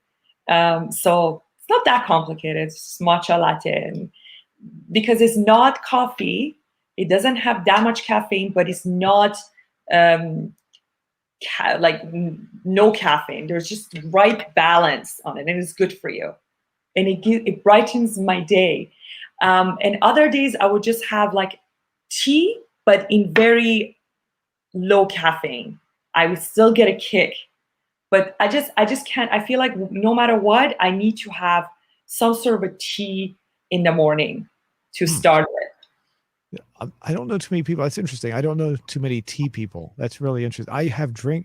So it's not that complicated. It's just matcha latte, and because it's not coffee, it doesn't have that much caffeine, but it's not um, no caffeine. There's just right balance on it, and it's good for you, and it brightens my day. And other days I would just have like tea, but in very low caffeine. I would still get a kick, but I just can't. I feel like no matter what, I need to have some sort of a tea in the morning to start with. I don't know too many people. That's interesting. I don't know too many tea people. That's really interesting. I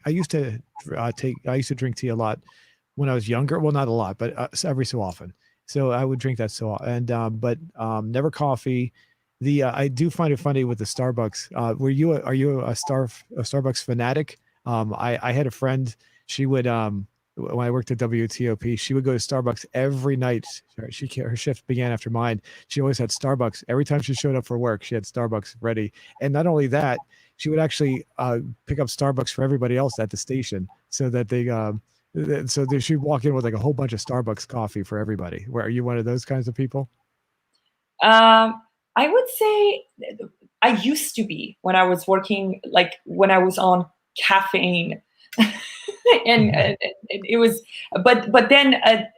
used to drink tea a lot when I was younger. Well, not a lot, but every so often. So I would drink that but never coffee. I do find it funny with the Starbucks. Are you a Starbucks fanatic? I had a friend. She would when I worked at WTOP, she would go to Starbucks every night. Her shift began after mine. She always had Starbucks every time she showed up for work. She had Starbucks ready, and not only that, she would actually pick up Starbucks for everybody else at the station, so that she'd walk in with like a whole bunch of Starbucks coffee for everybody. Are you one of those kinds of people? I would say I used to be when I was working, like when I was on caffeine. and it was, but then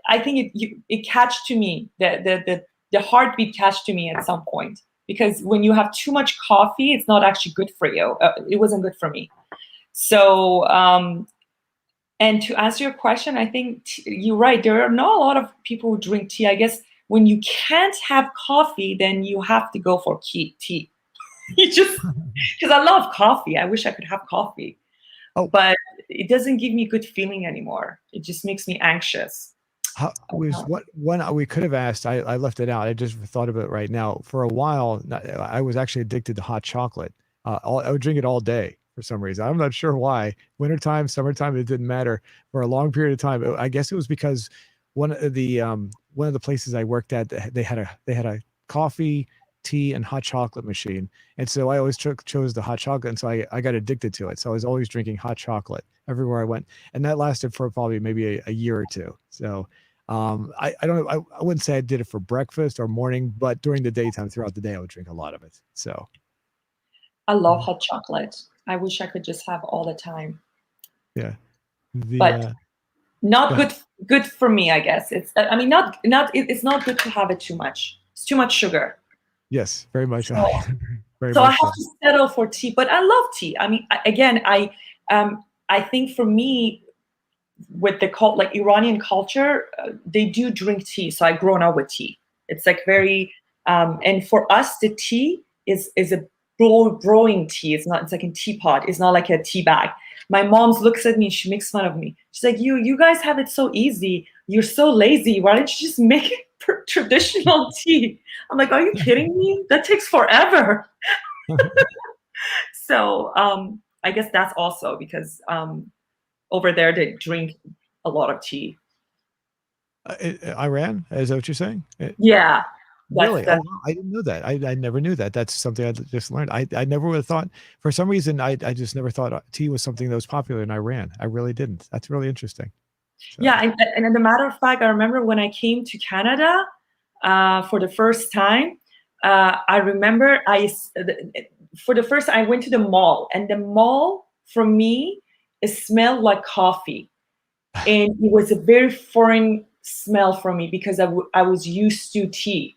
I think it catched to me, the heartbeat catched to me at some point, because when you have too much coffee, it's not actually good for you. It wasn't good for me. So and to answer your question, I think you're right. There are not a lot of people who drink tea. I guess when you can't have coffee, then you have to go for tea. You just, because I love coffee. I wish I could have coffee. Oh. But it doesn't give me a good feeling anymore. It just makes me anxious. What one we could have asked? I left it out. I just thought of it right now. For a while, I was actually addicted to hot chocolate. I would drink it all day for some reason. I'm not sure why. Wintertime, summertime, it didn't matter. For a long period of time, I guess it was because one of the places I worked at, they had a coffee, tea and hot chocolate machine. And so I always chose the hot chocolate. And so I got addicted to it. So I was always drinking hot chocolate everywhere I went. And that lasted for probably maybe a year or two. So I don't I wouldn't say I did it for breakfast or morning, but during the daytime throughout the day, I would drink a lot of it. So I love hot chocolate. I wish I could just have all the time, yeah. but not Go ahead. good for me, I guess. It's I mean it's not good to have it too much. It's too much sugar. Yes, very much. So Very so I much have so. to settle for tea, but I love tea. I mean, again, I think for me, with the like Iranian culture, they do drink tea. So I've grown up with tea. It's like very, and for us, the tea is a brewing tea. It's like a teapot. It's not like a tea bag. My mom looks at me. She makes fun of me. She's like, you guys have it so easy. You're so lazy. Why don't you just make it traditional tea? I'm like, are you kidding me? That takes forever. So I guess that's also because over there they drink a lot of tea. Iran, is that what you're saying? Yeah, Really? Oh, that's wow. I didn't know that. I never knew that. That's something I just learned. I never would have thought, for some reason, I just never thought tea was something that was popular in Iran. I really didn't. That's really interesting. So, yeah. And as a matter of fact, I remember when I came to Canada for the first time. I remember for the first I went to the mall, and the mall for me it smelled like coffee, and it was a very foreign smell for me because I was used to tea.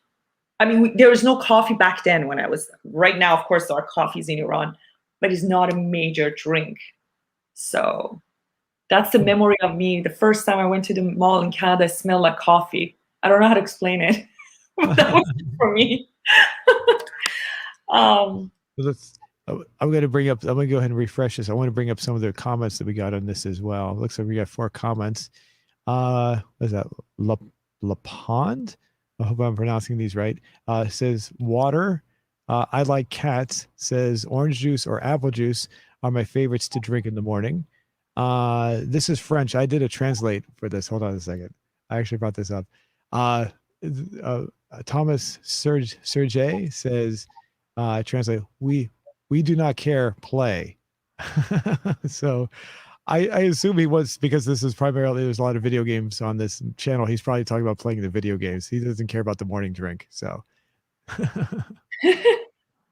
I mean, there was no coffee back then when I was. Right now, of course, there are coffees in Iran, but it's not a major drink. So that's the memory of me. The first time I went to the mall in Canada, it smelled like coffee. I don't know how to explain it, but that was it for me. um, let's. I'm going to bring up. I'm going to go ahead and refresh this. I want to bring up some of the comments that we got on this as well. Looks like we got 4 comments. What is that? La Pond? I hope I'm pronouncing these right. Says water. I like cats. Says orange juice or apple juice are my favorites to drink in the morning. This is French. I did a translate for this. Hold on a second. I actually brought this up. Uh, uh, Thomas Sergey says, translate, we do not care, play. So I assume he was, because this is primarily, there's a lot of video games on this channel. He's probably talking about playing the video games. He doesn't care about the morning drink. So,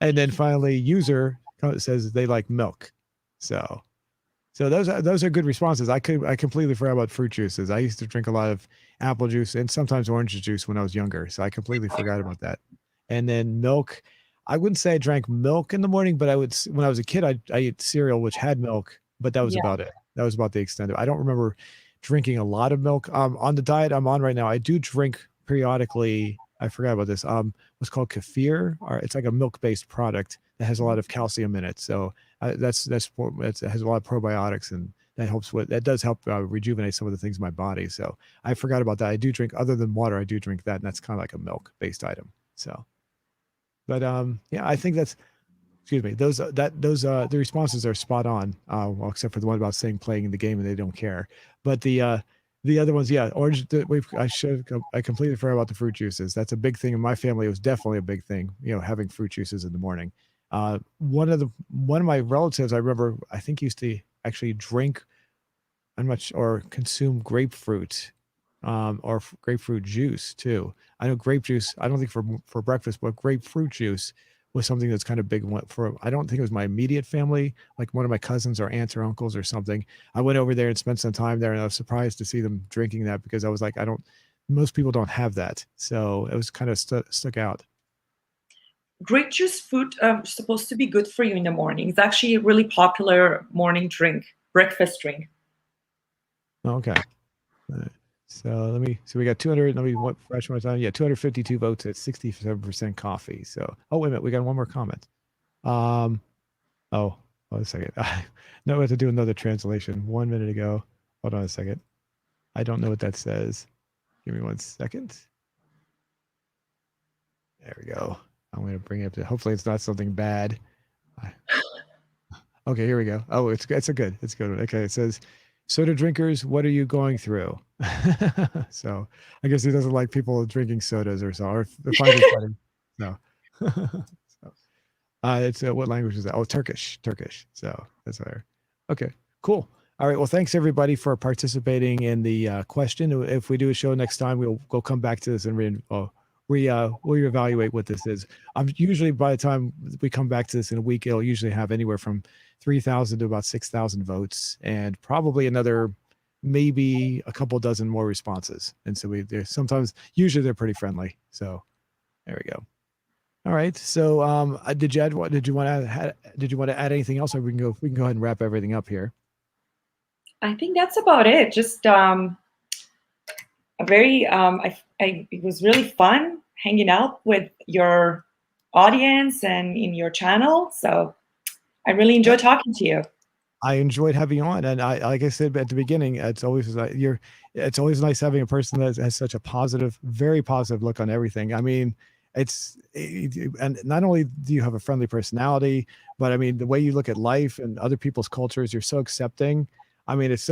and then finally, user says they like milk. So those are good responses. I completely forgot about fruit juices. I used to drink a lot of apple juice and sometimes orange juice when I was younger. So I completely forgot about that. And then milk. I wouldn't say I drank milk in the morning, but I would, when I was a kid, I ate cereal which had milk, but that was yeah, about it. That was about the extent of it. I don't remember drinking a lot of milk. On the diet I'm on right now, I do drink periodically. I forgot about this. What's called kefir, or it's like a milk-based product that has a lot of calcium in it. So it has a lot of probiotics, and that does help rejuvenate some of the things in my body. So I forgot about that. I do drink, other than water, I do drink that, and that's kind of like a milk-based item. So, but yeah, I think that's, excuse me, the responses are spot on. Well, except for the one about saying playing the game and they don't care. But the other ones, yeah, orange. I completely forgot about the fruit juices. That's a big thing in my family. It was definitely a big thing, having fruit juices in the morning. One of my relatives, I remember, I think used to actually drink or consume grapefruit, or grapefruit juice too. I know grape juice, I don't think for breakfast, but grapefruit juice was something that's kind of big for, I don't think it was my immediate family, like one of my cousins or aunts or uncles or something. I went over there and spent some time there, and I was surprised to see them drinking that, because I was like, most people don't have that. So it was kind of stuck out. grape juice fruit supposed to be good for you in the morning. It's actually a really popular morning drink, breakfast drink. Okay. So we got 200, let me refresh my time. Yeah, 252 votes at 67% coffee. So, oh, wait a minute, we got one more comment. Oh, hold on a second. No, we have to do another translation. 1 minute ago. Hold on a second. I don't know what that says. Give me 1 second. There we go. I'm going to bring it up to, hopefully it's not something bad. Okay, here we go. Oh, it's a good one. Okay, it says, soda drinkers, what are you going through? So I guess he doesn't like people drinking sodas or so, or finds it funny. No. So, it's what language is that? Oh, Turkish, Turkish. So that's there. Okay, cool. All right. Well, thanks everybody for participating in the question. If we do a show next time, we'll come back to this and reevaluate what this is. I'm usually by the time we come back to this in a week, it'll usually have anywhere from 3,000 to about 6,000 votes, and probably another maybe a couple dozen more responses. And so there's sometimes usually they're pretty friendly. So there we go. All right. So did you want to add anything else, or we can go ahead and wrap everything up here? I think that's about it. Just a very it was really fun hanging out with your audience and in your channel. So I really enjoyed talking to you. I enjoyed having you on, and like I said at the beginning, it's always nice having a person that has such a positive, very positive look on everything. I mean, and not only do you have a friendly personality, but I mean the way you look at life and other people's cultures, you're so accepting. I mean, as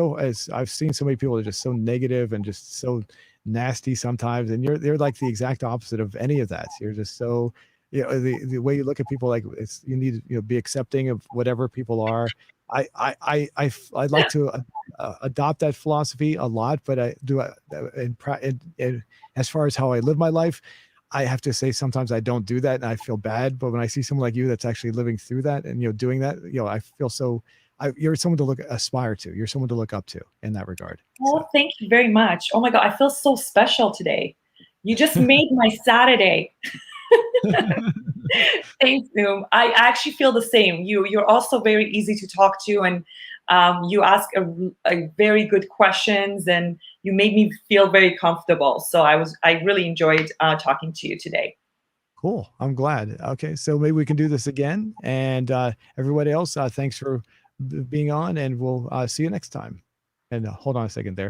I've seen so many people that are just so negative and just so nasty sometimes, and they're like the exact opposite of any of that. You're just so, the way you look at people, like you need to be accepting of whatever people are. I'd like to adopt that philosophy a lot, but I do as far as how I live my life, I have to say sometimes I don't do that, and I feel bad. But when I see someone like you that's actually living through that and doing that, I feel so. You're someone to aspire to. You're someone to look up to in that regard. Oh, So. thank you very much. Oh my God, I feel so special today. You just made my Saturday. Thanks, Noom. I actually feel the same. You're also very easy to talk to, and you ask a very good questions, and you made me feel very comfortable. So I really enjoyed talking to you today. Cool. I'm glad. Okay, so maybe we can do this again. And everybody else, thanks for being on, and we'll see you next time. And hold on a second there.